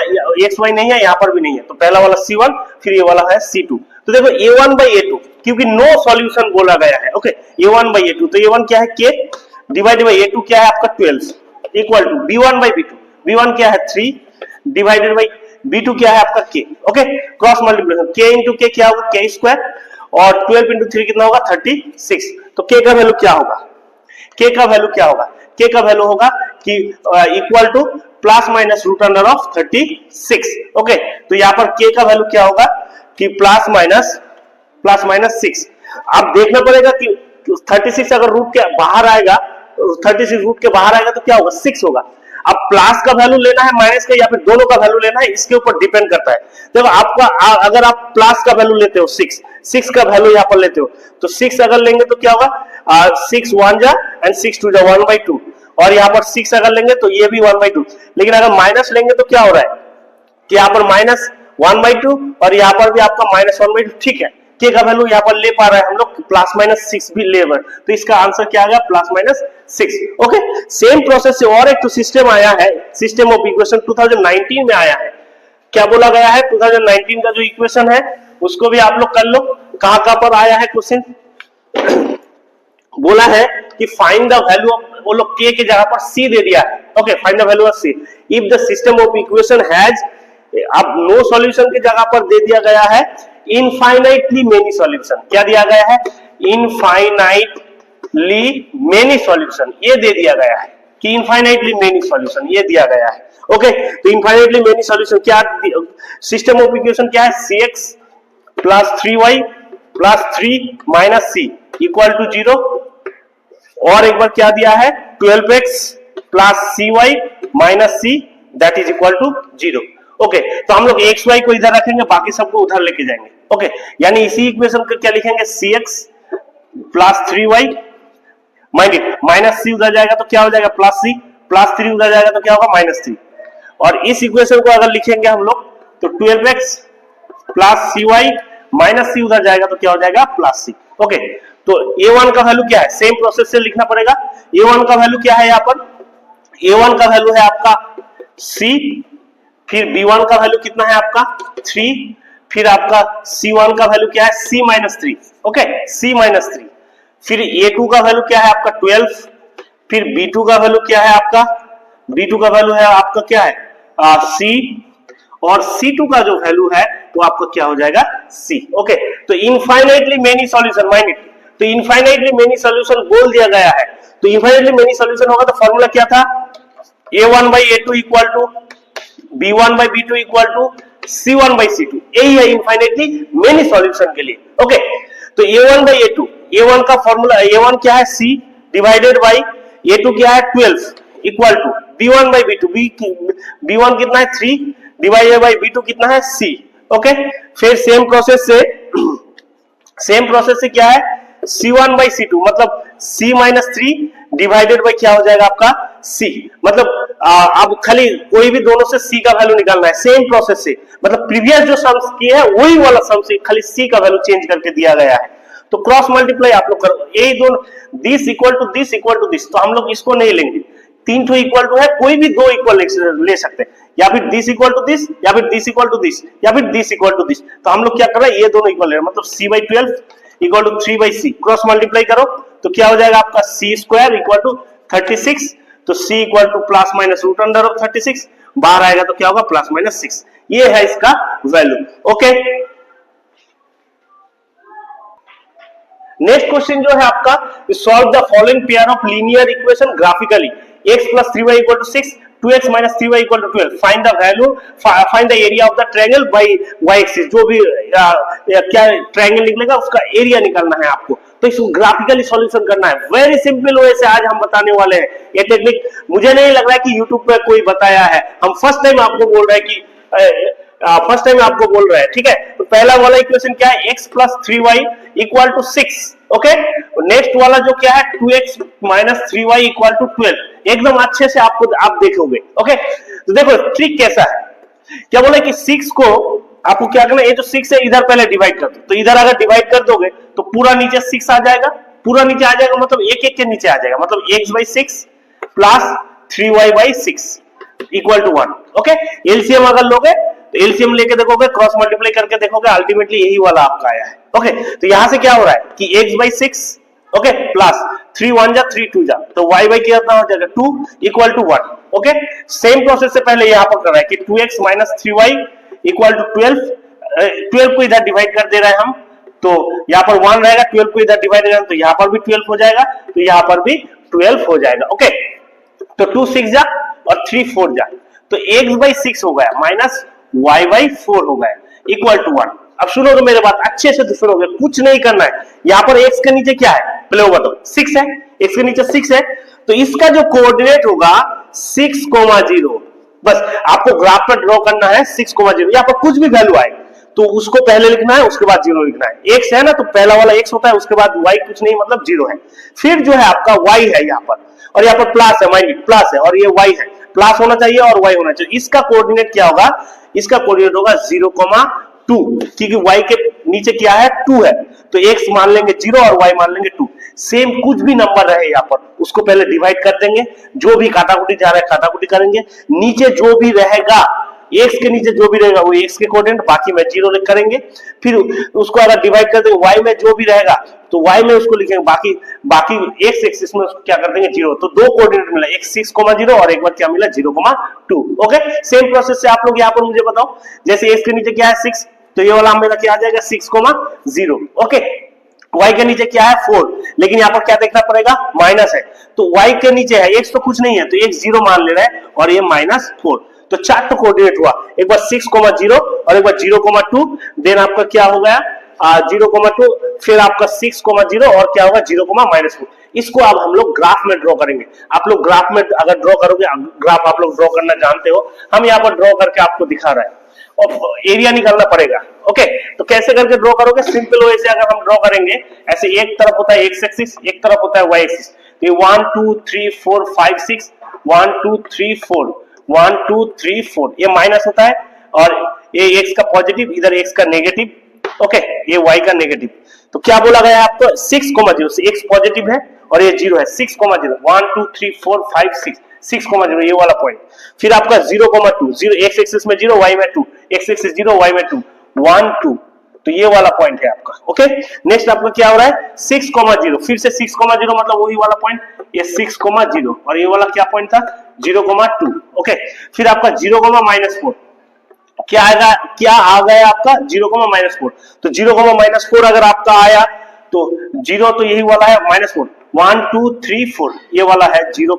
xy नहीं है, यहाँ पर भी नहीं है, तो पहला वाला c1, फिर ये वाला है c2। तो देखो a1 बाई a2, क्योंकि नो सॉल्यूशन बोला गया है। ओके, a1 बाई a2, तो a1 क्या है? k डिवाइडेड बाई a2 क्या है आपका? 12 equal to b1 by b2, b1 क्या है? 3 डिवाइडेड बाई b2 क्या है आपका? k। Okay, cross multiplication, k into k क्या होगा? k स्क्वायर, और 12 इंटू 3 कितना होगा? 36। तो k का वैल्यू क्या होगा? k का वैल्यू क्या होगा? k का वैल्यू होगा कि equal to plus minus root under of 36। Okay, तो यहाँ पर k का वैल्यू क्या होगा? कि प्लस माइनस 6। अब देखना पड़ेगा कि 36 अगर रूट के बाहर आएगा, 36 रूट के बाहर आएगा तो क्या होगा? 6 होगा। अब प्लस का वैल्यू लेना है, माइनस का, या फिर दोनों का वैल्यू लेना है, इसके ऊपर डिपेंड करता है। देखो आपका अगर आप प्लस का वैल्यू लेते हो 6 का वैल्यू यहाँ पर लेते हो, तो 6 अगर लेंगे तो क्या होगा? 6 1 जा एंड 6 2 जा 1/2, और यहाँ पर 6 अगर लेंगे तो ये भी 1/2। लेकिन अगर माइनस लेंगे तो क्या हो रहा है कि यहाँ पर माइनस 1/2, और यहाँ पर भी आपका माइनस 1/2। ठीक है, k का वैल्यू यहाँ पर ले पा रहे हैं हम लोग, प्लस माइनस 6 भी ले रहे, तो इसका आंसर क्या आ गया? Plus minus 6। Okay, same process से और एक तो सिस्टम आया है, सिस्टम ऑफ इक्वेशन 2019 में आया है। क्या बोला गया है? 2019 का जो इक्वेशन है उसको भी आप लोग कर लो। कहां पर आया है क्वेश्चन? बोला है कि फाइंड द वैल्यू ऑफ, वो लोग k के जगह पर c दे दिया है। Okay, find the value of c if the system of equation has, अब नो सॉल्यूशन की जगह पर दे दिया गया है इनफाइनाइटली मेनी सॉल्यूशन। क्या दिया गया है? इनफाइनाइटली मेनी सॉल्यूशन, ये दे दिया गया है कि इनफाइनाइटली मेनी सॉल्यूशन, ये दिया गया है। ओके, तो इनफाइनाइटली मेनी सॉल्यूशन क्या, सिस्टम ऑफ इक्वेशन क्या है? cx plus 3y plus 3 minus c equal to 0, और एक बार क्या दिया है? 12x plus cy minus c that is equal to 0। Okay, तो हम लोग एक्स वाई को इधर रखेंगे, बाकी सबको उधर लेके जाएंगे। ओके, यानी इसी इक्वेशन को क्या लिखेंगे? cx plus 3y, mind it, minus c उधर जाएगा तो क्या हो जाएगा? प्लस c, प्लस 3 उधर जाएगा तो क्या होगा? माइनस 3। और इस इक्वेशन को अगर लिखेंगे हम लोग तो 12x plus cy minus c उधर जाएगा तो क्या हो जाएगा? Plus c। ओके, तो a1 का वैल्यू क्या है? सेम प्रोसेस से लिखना पड़ेगा। a1 का वैल्यू क्या है? यहाँ पर a1 का वैल्यू है आपका c, फिर b1 का वैल्यू कितना है आपका? 3, फिर आपका c1 का वैल्यू क्या है? c minus 3। Okay, c minus 3, फिर a2 का वैल्यू क्या है आपका? 12, फिर b2 का वैल्यू क्या है आपका? b2 का वैल्यू है आपका क्या है? c, और c2 का जो वैल्यू है वो आपका क्या हो जाएगा? c। ओके, तो infinitely many solution, mind it, तो इनफाइनाइटली मेनी सॉल्यूशन बोल दिया गया है। तो इनफाइनाइटली मेनी सॉल्यूशन होगा तो फॉर्मूला क्या था? A1 by A2 equal to B1 by B2 equal to C1 by C2, यही है इनफाइनाइटली मेनी सॉल्यूशन के लिए। ओके, तो A1 by A2, A1 का फॉर्मूला, A1 क्या है C डिवाइडेड बाई A2 क्या है 12 equal to B1 by B2, B1 कितना है 3 डिवाइडेड बाई B2 कितना है C। ओके, फिर सेम प्रोसेस से क्या है C1 by C2 मतलब C minus 3 डिवाइडेड बाई क्या हो जाएगा आपका C, मतलब अब खाली कोई भी दोनों से C का वैल्यू निकालना है सेम प्रोसेस से, मतलब प्रीवियस जो सम्स किए है वही वाला सम से खाली C का वैल्यू चेंज करके दिया गया है। तो क्रॉस मल्टीप्लाई आप लोग करो, यही दोनों this equal to this equal to this, तो हम लोग इसको नहीं लेंगे, तीन ठो इक्वल टू है, कोई भी दो इक्वल ले सकते हैं, या फिर दिस इक्वल टू दिस, या फिर दिस इक्वल टू दिस, या फिर दिस इक्वल टू दिस। तो हम लोग क्या कर रहे हैं, ये दोनों इक्वल ले रहे हैं, मतलब C by 12 equal to 3 by C, cross multiply करो तो क्या हो जाएगा आपका C स्क्वायर इक्वल टू 36, तो C equal to plus minus root under of 36, बाहर आएगा तो क्या होगा प्लस माइनस 6, ये है इसका वैल्यू। ओके, नेक्स्ट क्वेश्चन जो है आपका, solve the following pair of linear equation graphically, x plus 3y equal to 6, 2x minus 3y equal to 12, find the value, find the area of the triangle by y axis, जो भी क्या triangle निकलेगा उसका area निकालना है आपको, तो इसको ग्राफिकली सॉल्यूशन करना है। वेरी सिंपल वे से आज हम बताने वाले हैं, ये टेक्निक मुझे नहीं लग रहा है कि यूट्यूब पे कोई बताया है, हम फर्स्ट टाइम आपको बोल रहे हैं कि फर्स्ट टाइम आपको बोल रहे हैं, ठीक है। तो पहला वाला इक्वेशन क्या है, x plus 3y equal to 6, okay. Next वाला जो क्या है 2x minus 3y equal to 12, एकदम अच्छे से आप देखोगे, ओके। तो देखो ट्रिक कैसा है, क्या बोले कि 6 को आपको क्या करना है, ये जो 6 है इधर पहले डिवाइड कर दो, तो इधर अगर डिवाइड कर दोगे तो पूरा नीचे 6 आ जाएगा, पूरा नीचे आ जाएगा, मतलब एक एक के नीचे आ जाएगा, मतलब x by 6 plus 3y by 6 equal to 1, okay. LCM अगर लोगे तो एलसीएम लेके देखोगे, क्रॉस मल्टीप्लाई करके देखोगे, अल्टीमेटली यही वाला आपका आया है, ओके। तो यहां से क्या हो रहा है कि x by 6, ओके, प्लस 3 1 जा 3 2 जा, तो y by कितना हो जाएगा 2 equal to 1, okay. Same process से पहले यहां पर कर रहा है कि 2x minus 3y equal to 12, 12 को इधर डिवाइड कर दे रहे हैं हम, तो यहां पर 1 रहेगा, 12 को इधर डिवाइड करेंगे तो यहां पर भी 12 हो जाएगा, तो यहां पर भी 12 हो जाएगा, ओके। तो 2 6 जा और 3 4 जा, तो x by 6 हो गया माइनस y by 4 हो गया इक्वल टू 1। अब सुनोगे मेरे बात अच्छे से, तो सुनोगे, कुछ नहीं करना है, यहाँ पर x के नीचे क्या है पहले वो बताओ, 6 है, x के नीचे 6 है, तो इसका जो कोऑर्डिनेट होगा 6,0, बस आपको ग्राफ पर ड्रॉ करना है 6,0, यहाँ पर कुछ भी वैल्यू आए तो उसको पहले लिखना है, उसके बाद 0 लिखना है। x है ना, तो पहला वाला x होता है, उसके बाद y कुछ नहीं, मतलब 0 है, फिर जो है आपका y है यहाँ पर, और यहाँ पर प्लस है, माइनस प्लस है, और ये y है, प्लस होना चाहिए और y होना चाहिए। इसका कोऑर्डिनेट क्या होगा, इसका कोऑर्डिनेट होगा 0,2, क्योंकि y के नीचे क्या है 2 है, तो x मान लेंगे 0 और y मान लेंगे 2। सेम कुछ भी नंबर रहे यहाँ पर उसको पहले डिवाइड कर देंगे, जो भी काटाकुटी जा रहा है काटाकुटी करेंगे, नीचे जो भी रहेगा x के नीचे जो भी रहेगा वो x के कोऑर्डिनेट, बाकी में 0 लिख करेंगे, फिर उसको अगर डिवाइड कर देंगे y में जो भी रहेगा तो y में उसको लिखेंगे, बाकी x एक्सिस में उसको क्या कर देंगे 0, तो दो कोऑर्डिनेट मिला, एक 6,0 और एक बार क्या मिला 0,2, ओके। सेम प्रोसेस से आप लोग यहाँ पर मुझे बताओ, जैसे x के नीचे क्या है 6, तो ये वाला मेरा क्या आ जाएगा 6,0, ओके। y के नीचे क्या है 4, लेकिन यहाँ पर क्या देखना पड़ेगा माइनस है, तो y के नीचे है x तो कुछ नहीं है, तो x 0 मान ले रहा है और ये -4, तो 4 तो कोऑर्डिनेट हुआ, एक बार 6,0 और एक बार 0,2, देन आपका क्या हो गया 0,2, फिर आपका 6,0 और क्या होगा 0,-4। इसको अब हम लोग ग्राफ में ड्रॉ करेंगे। आप लोग ग्राफ में अगर ड्रॉ करोगे, ग्राफ आप लोग ड्रॉ करना जानते हो, हम यहाँ पर ड्रॉ करके आपको दिखा रहे हैं, और एरिया निकालना पड़ेगा, ओके। तो कैसे करके ड्रॉ करोगे, सिंपल वे से अगर हम ड्रॉ करेंगे, ऐसे एक तरफ होता है x एक्सिस, एक तरफ होता है y एक्सिस, तो 1 2 3 4 5 6 1 2 3 4 1 2 3 4, ये माइनस होता है, और ये x का पॉजिटिव, इधर x का नेगेटिव, ओके, ये y का नेगेटिव। तो क्या बोला गया है आपको 6,0 से x पॉजिटिव है और ये 0 है, 6,0 1 2 3 4 5 6 6,0, ये वाला पॉइंट। फिर आपका 0,2, 0 x एक्सिस में 0 y में 2, x एक्सिस 0 y में 2 1 2, तो ये वाला पॉइंट है आपका, ओके। नेक्स्ट आपका क्या हो रहा है 6,0, फिर से 6,0 मतलब वही वाला पॉइंट, ये 6,0, और ये वाला क्या पॉइंट था 0,2, ओके। फिर आपका 0,-4, क्या आएगा, क्या आ गया आपका 0,-4, तो 0,-4 अगर आपका आया तो 0 तो यही वाला है -4, 1 2 3 4 ये वाला है 0,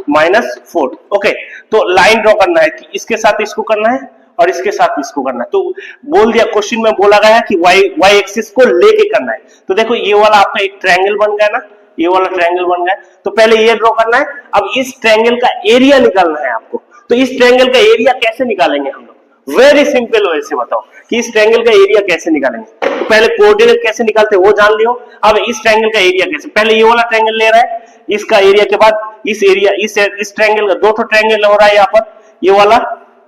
-4। ओके, तो लाइन ड्रॉ करना है कि इसके साथ इसको करना है और इसके साथ इसको करना है। तो बोल दिया, क्वेश्चन में बोला गया है कि y एक्सिस को लेके करना है। तो देखो ये वाला आपका एक ट्रायंगल बन गया ना, ये वाला ट्रायंगल बन गया। तो पहले ये ड्रॉ करना है, अब इस ट्रायंगल का एरिया निकालना है आपको। तो इस ट्रायंगल का एरिया कैसे निकालेंगे हम लोग? वेरी सिंपल वे से बताओ कि इस ट्रायंगल का एरिया कैसे निकालेंगे। तो पहले कोऑर्डिनेट कैसे निकालते हैं वो जान लियो। अब इस ट्रायंगल का एरिया कैसे, पहले ये वाला ट्रायंगल ले रहा है, इसका एरिया के बाद इस एरिया, इस ट्रायंगल का दो ट्रायंगल हो रहा है यहाँ पर, ये वाला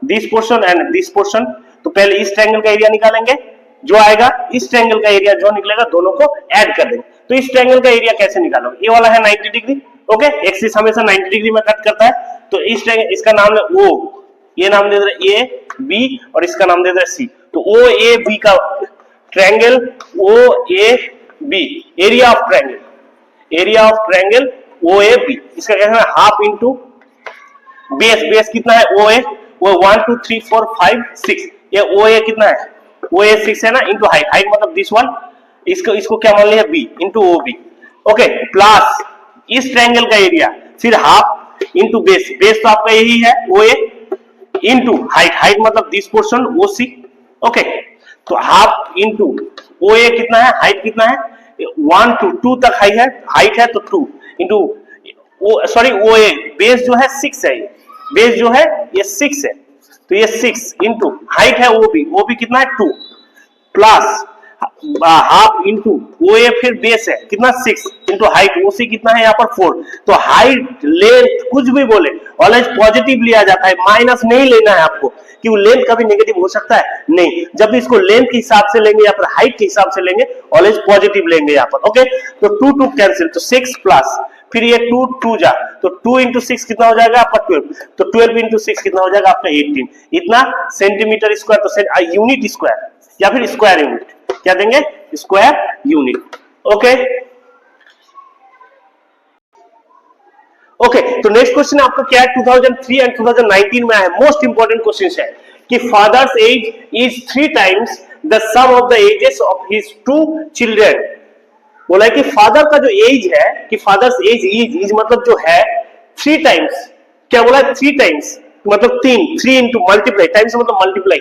this portion and this portion. तो पहले इस ट्रायंगल का एरिया निकालेंगे, जो आएगा इस ट्रायंगल का एरिया जो निकलेगा दोनों को ऐड कर देंगे। तो इस ट्रायंगल का एरिया कैसे निकालोगे? ये वाला है 90 डिग्री। ओके, एक्सिस हमेशा 90 डिग्री में कट करता है। तो इस ट्रायंगल, इसका नाम है O, ये नाम दे दे A B और इसका नाम दे दे C। तो O A B का triangle O A B, area of triangle, area of triangle O A B, इसका कहना है हाफ इंटू बेस। बेस कितना है OA? वो 1 2 3 4 5 6, ये OA कितना है? OA 6 है ना, इंटू हाइट, हाइट मतलब दिस वन, इसको क्या मान लिया B into OB। Okay, plus इस ट्रायंगल का एरिया, फिर हाफ इंटू बेस, बेस तो आपका यही है OA, इंटू हाइट, हाइट मतलब दिस पोर्शन OC। ओके, तो हाफ इंटू OA कितना है, हाइट कितना है 1 to 2 तक हाइट है तो 2 इंटू सॉरी OA, बेस जो है 6 है, बेस जो है ये 6 है, तो ये 6 इंटू हाइट है OB कितना है 2, प्लस हाफ इंटू OA फिर बेस है कितना 6 इंटू हाइट OC कितना है यहाँ पर 4। तो हाइट लेंथ कुछ भी बोले ऑलवेज पॉजिटिव लिया जाता है, माइनस नहीं लेना है आपको, कि वो लेंथ कभी नेगेटिव हो सकता है नहीं। जब भी इसको लेंथ के हिसाब से लेंगे या फिर हाइट के हिसाब से लेंगे ऑलवेज पॉजिटिव लेंगे यहाँ पर। ओके, तो 2 2 कैंसिल, तो 6 प्लस फिर ये 2 2 जा, तो 2 इंटू 6 कितना हो जाएगा आपका 12, तो 12 इंटू 6 कितना हो जाएगा आपका 18, इतना सेंटीमीटर स्क्वायर। तो यूनिट स्क्वायर या फिर स्क्वायर यूनिट, क्या देंगे? Square unit. ओके ओके, तो नेक्स्ट क्वेश्चन आपका क्या है? 2003 एंड 2019 में है, मोस्ट इंपोर्टेंट क्वेश्चन है कि father's age is 3 times the sum of the ages of his 2 children. बोला है कि फादर का जो एज है, कि फादर्स एज इज मतलब जो है 3 टाइम्स, क्या बोला है? 3 टाइम्स मतलब 3 इंटू मल्टीप्लाई, टाइम्स मतलब multiply,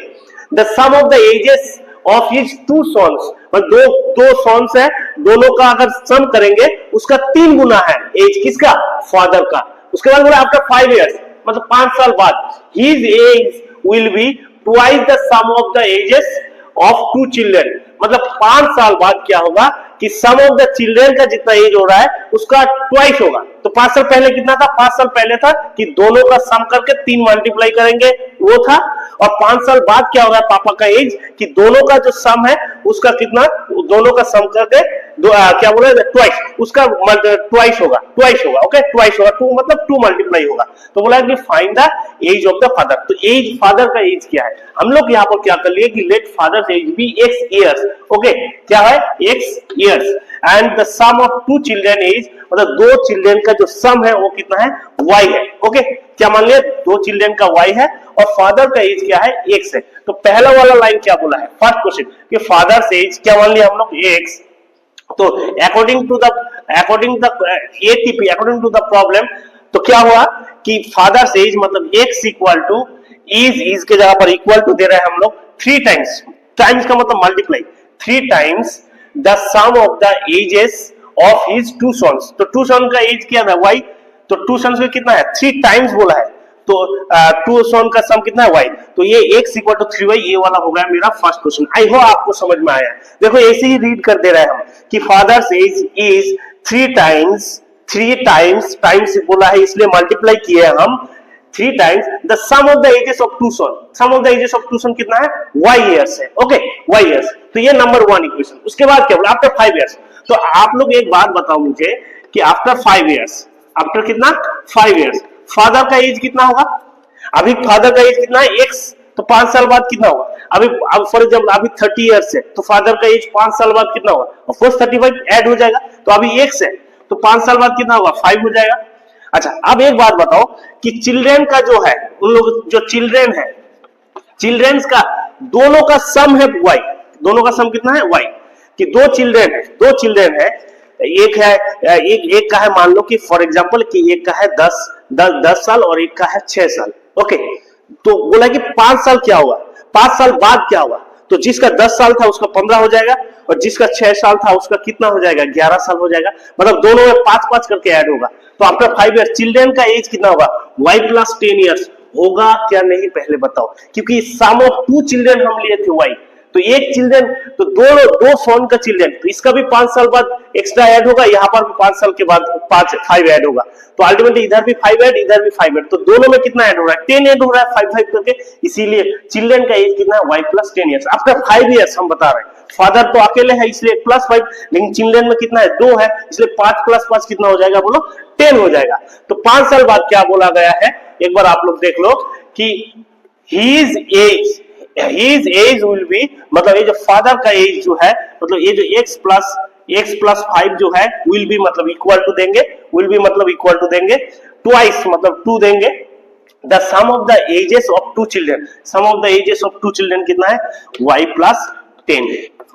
the sum of the ages of his 2 sons, दो सॉन्स है, दोनों का अगर सम करेंगे उसका 3 गुना है एज, किसका? फादर का। उसके बाद बोला आफ्टर 5 years मतलब 5 साल बाद, his age will be twice the sum of the ages of 2 children. मतलब 5 साल बाद क्या होगा कि सम ऑफ द चिल्ड्रन का जितना एज हो रहा है उसका ट्वाइस होगा। तो 5 साल पहले कितना था? 5 साल पहले था कि दोनों का सम करके 3 मल्टीप्लाई करेंगे वो था, और 5 साल बाद क्या होगा पापा का एज कि दोनों का जो सम है उसका कितना, दोनों का सम करके क्या बोला ट्वाइस, उसका ट्वाइस होगा, ट्वाइस होगा। ओके, ट्वाइस होगा, 2 मतलब 2 मल्टीप्लाई होगा। तो बोला कि find the age of the father. तो एज, फादर का एज क्या है? हम लोग यहाँ पर क्या कर लिए कि let father's age be x years। ओके, क्या है? x years and the sum of 2 children age, मतलब 2 चिल्ड्रन का जो सम है वो कितना है? y है। ओके, क्या मान लिया? 2 चिल्ड्रन का y है और फादर का एज क्या है? x है। तो पहला वाला लाइन क्या बोला है? फर्स्ट क्वेश्चन कि फादर्स एज क्या मान लिया हम लोग? x। तो अकॉर्डिंग टू द प्रॉब्लम, तो क्या हुआ कि फादर्स एज मतलब x इक्वल टू इज के जगह पर इक्वल टू दे रहे हैं हम लोग 3 टाइम्स, टाइम्स का मतलब multiply, 3 times the sum of the ages of his 2 sons. तो 2 सॉन का एज क्या है? y। तो 2 सॉन्स में कितना है? 3 टाइम्स बोला है, तो 2 सॉन का सम कितना है? y। तो ये x इक्वल टू 3y, ये वाला हो गया मेरा फर्स्ट क्वेश्चन। आई होप आपको समझ में आया। देखो ऐसे ही रीड कर दे रहे हैं हम कि फादर्स एज इज 3 टाइम्स बोला है इसलिए मल्टीप्लाई किए हम 3 times the sum of the ages of 2 son. Sum of the ages of 2 son कितना है? y years है। Okay, y years। तो ये नंबर 1 इक्वेशन। उसके बाद क्या बोला? After 5 years। तो आप लोग एक बात बताओ मुझे कि आफ्टर 5 years, आफ्टर कितना? 5 years, फादर का एज कितना होगा? अभी फादर का एज कितना है? x। तो 5 साल बाद कितना होगा? अभी अब फॉर एग्जाम्पल अभी 30 years है, तो फादर का एज 5 साल बाद कितना होगा? ऑफ कोर्स 35 ऐड हो जाएगा, तो अभी x है, तो 5 साल बाद कितना होगा? 5 हो जाएगा। अच्छा, अब एक बात बताओ कि चिल्ड्रन का जो है, उन लोग जो चिल्ड्रन है, चिल्ड्रंस का दोनों का सम है y, दोनों का सम कितना है? y। कि 2 चिल्ड्रन है, एक है एक का है मान लो कि फॉर एग्जांपल कि एक का है 10 साल और एक का है 6 साल। ओके, तो बोला कि 5 साल क्या होगा, 5 साल बाद क्या होगा, तो जिसका 10 साल था उसका 15 हो जाएगा और जिसका 6 साल था उसका कितना हो जाएगा, 11 साल हो जाएगा। मतलब दोनों में 5-5 करके ऐड होगा। तो आफ्टर 5 ईयर्स चिल्ड्रन का एज कितना होगा, y प्लस 10 ईयर्स होगा क्या नहीं पहले बताओ, क्योंकि सम ऑफ 2 चिल्ड्रन हम लिए थे y, तो एक चिल्ड्रन तो दो फोन का चिल्ड्रन, तो इसका भी 5 साल बाद एक्स्ट्रा ऐड होगा, यहाँ पर भी 5 साल के बाद 5 ऐड होगा। तो अल्टीमेटली इधर भी 5 ऐड, इधर भी 5 ऐड, तो दोनों में कितना ऐड हो रहा है, 10 ऐड हो रहा है 5-5 करके। इसीलिए चिल्ड्रन का एज कितना है, y plus 10 years. After 5 years हम बता रहे हैं, फादर तो अकेले है इसलिए +5, लेकिन चिल्ड्रन में कितना है, 2 है, इसलिए 5 + 5 कितना हो जाएगा, बोलो 10 हो जाएगा। तो 5 साल बाद क्या बोला गया है, एक बार आप लोग देख लो कि his age will be, मतलब ये जो फादर का एज जो है, मतलब ये जो x प्लस 5 जो है will be मतलब इक्वल टू देंगे, will be मतलब इक्वल टू देंगे, ट्वाइस मतलब 2 देंगे, the sum of the ages of 2 children, sum of the ages of 2 children कितना है, y प्लस 10।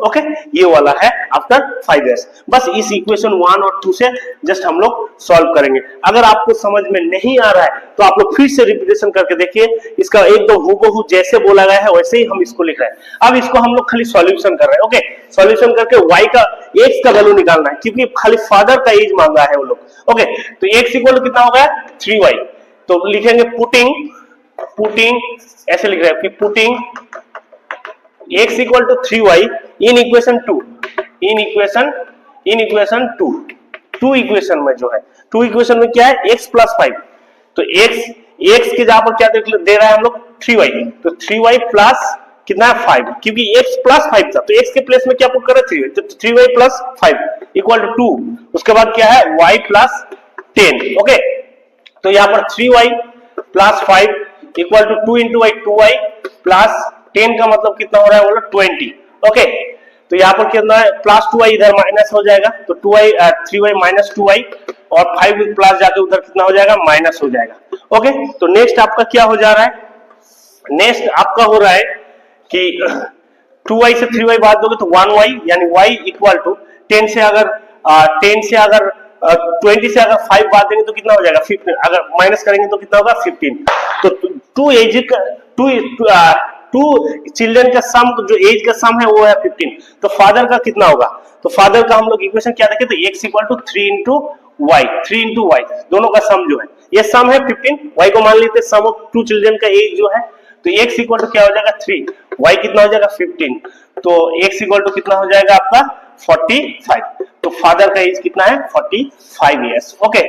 ओके, ये वाला है आफ्टर 5 इयर्स। बस इस इक्वेशन 1 और 2 से जस्ट हम लोग सॉल्व करेंगे। अगर आपको समझ में नहीं आ रहा है तो आप लोग फिर से रिपीटेशन करके देखिए, इसका एकदम हूबहू जैसे बोला गया है वैसे ही हम इसको लिख रहे हैं। अब इसको हम लोग खाली सॉल्यूशन कर रहे हैं। ओके, सॉल्यूशन करके y का x का वैल्यू निकालना है, क्योंकि खाली फादर का एज मांगा है वो लोग। ओके, तो x इक्वल टू कितना हो गया, 3y, तो लिखेंगे पुटिंग ऐसे लिख रहे हैं कि putting x equal to 3y in equation 2, in equation 2 equation में जो है, 2 इक्वेशन में क्या है, x प्लस 5, तो x के जहां पर क्या दे रहा है हम लोग, 3y, तो 3y प्लस कितना है 5, क्योंकि x प्लस 5 था तो x के प्लेस में क्या पुट कर रहे हैं, 3y, तो 3y प्लस 5 इक्वल टू 2, उसके बाद क्या है y प्लस 10। ओके, तो यहाँ पर 3y plus 5 equal to 2 into y, 2y plus 10 का मतलब कितना हो रहा है, बोलो 20। ओके, तो यहाँ पर कितना है, प्लस 2y इधर माइनस हो जाएगा, तो 3y माइनस 2y और 5 प्लस जाके उधर कितना हो जाएगा, माइनस हो जाएगा। ओके, तो नेक्स्ट आपका क्या हो जा रहा है, नेक्स्ट आपका हो रहा है कि 2y से 3y बात दोगे तो 1y, यानी y इक्वल टू 10 से अगर 20 से अगर 5 बात देंगे तो कितना हो जाएगा, 15, अगर माइनस करेंगे तो कितना होगा, 15। तो 2 चिल्ड्रन का सम, जो एज का सम है वो है 15, तो फादर का कितना होगा, तो फादर का हम लोग इक्वेशन क्या देखें, तो x equal to 3 into y, दोनों का सम जो है, ये सम है 15, y को मान लेते सम ऑफ 2 चिल्ड्रन का एज जो है, तो x इक्वल टू क्या हो जाएगा 3, y कितना हो जाएगा 15, तो x इक्वल टू कितना हो जाएगा आपका 45, तो फादर का एज कितना है 45 इयर्स। ओके,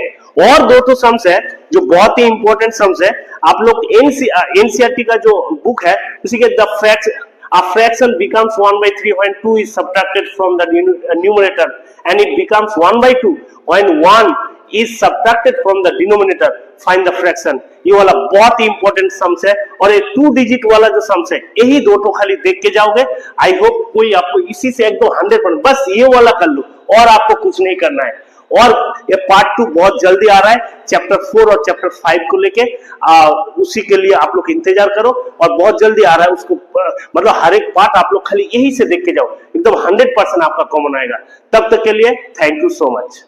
और 2 सम्स है जो बहुत ही इंपॉर्टेंट सम्स है, आप लोग एनसीईआरटी का जो बुक है उसी के a fraction becomes 1/3 when 2 is subtracted from the numerator and it becomes 1/2 when 1 is subtracted from the denominator, find the fraction। ये वाला बहुत ही इंपॉर्टेंट सम्स है, और ये 2 डिजिट वाला जो सम्स है यही 2 खाली देख के जाओगे। आई होप कोई आपको इसी से एकदम 100%, बस ये वाला कर लो और आपको कुछ नहीं करना है। और ये पार्ट 2 बहुत जल्दी आ रहा है, चैप्टर 4 और चैप्टर 5 को लेके, उसी के लिए आप लोग इंतजार करो, और बहुत जल्दी आ रहा है उसको, मतलब हर एक पार्ट आप लोग खाली यही से देख के जाओ, एकदम 100% आपका कॉमन आएगा। तब तक के लिए थैंक यू सो मच।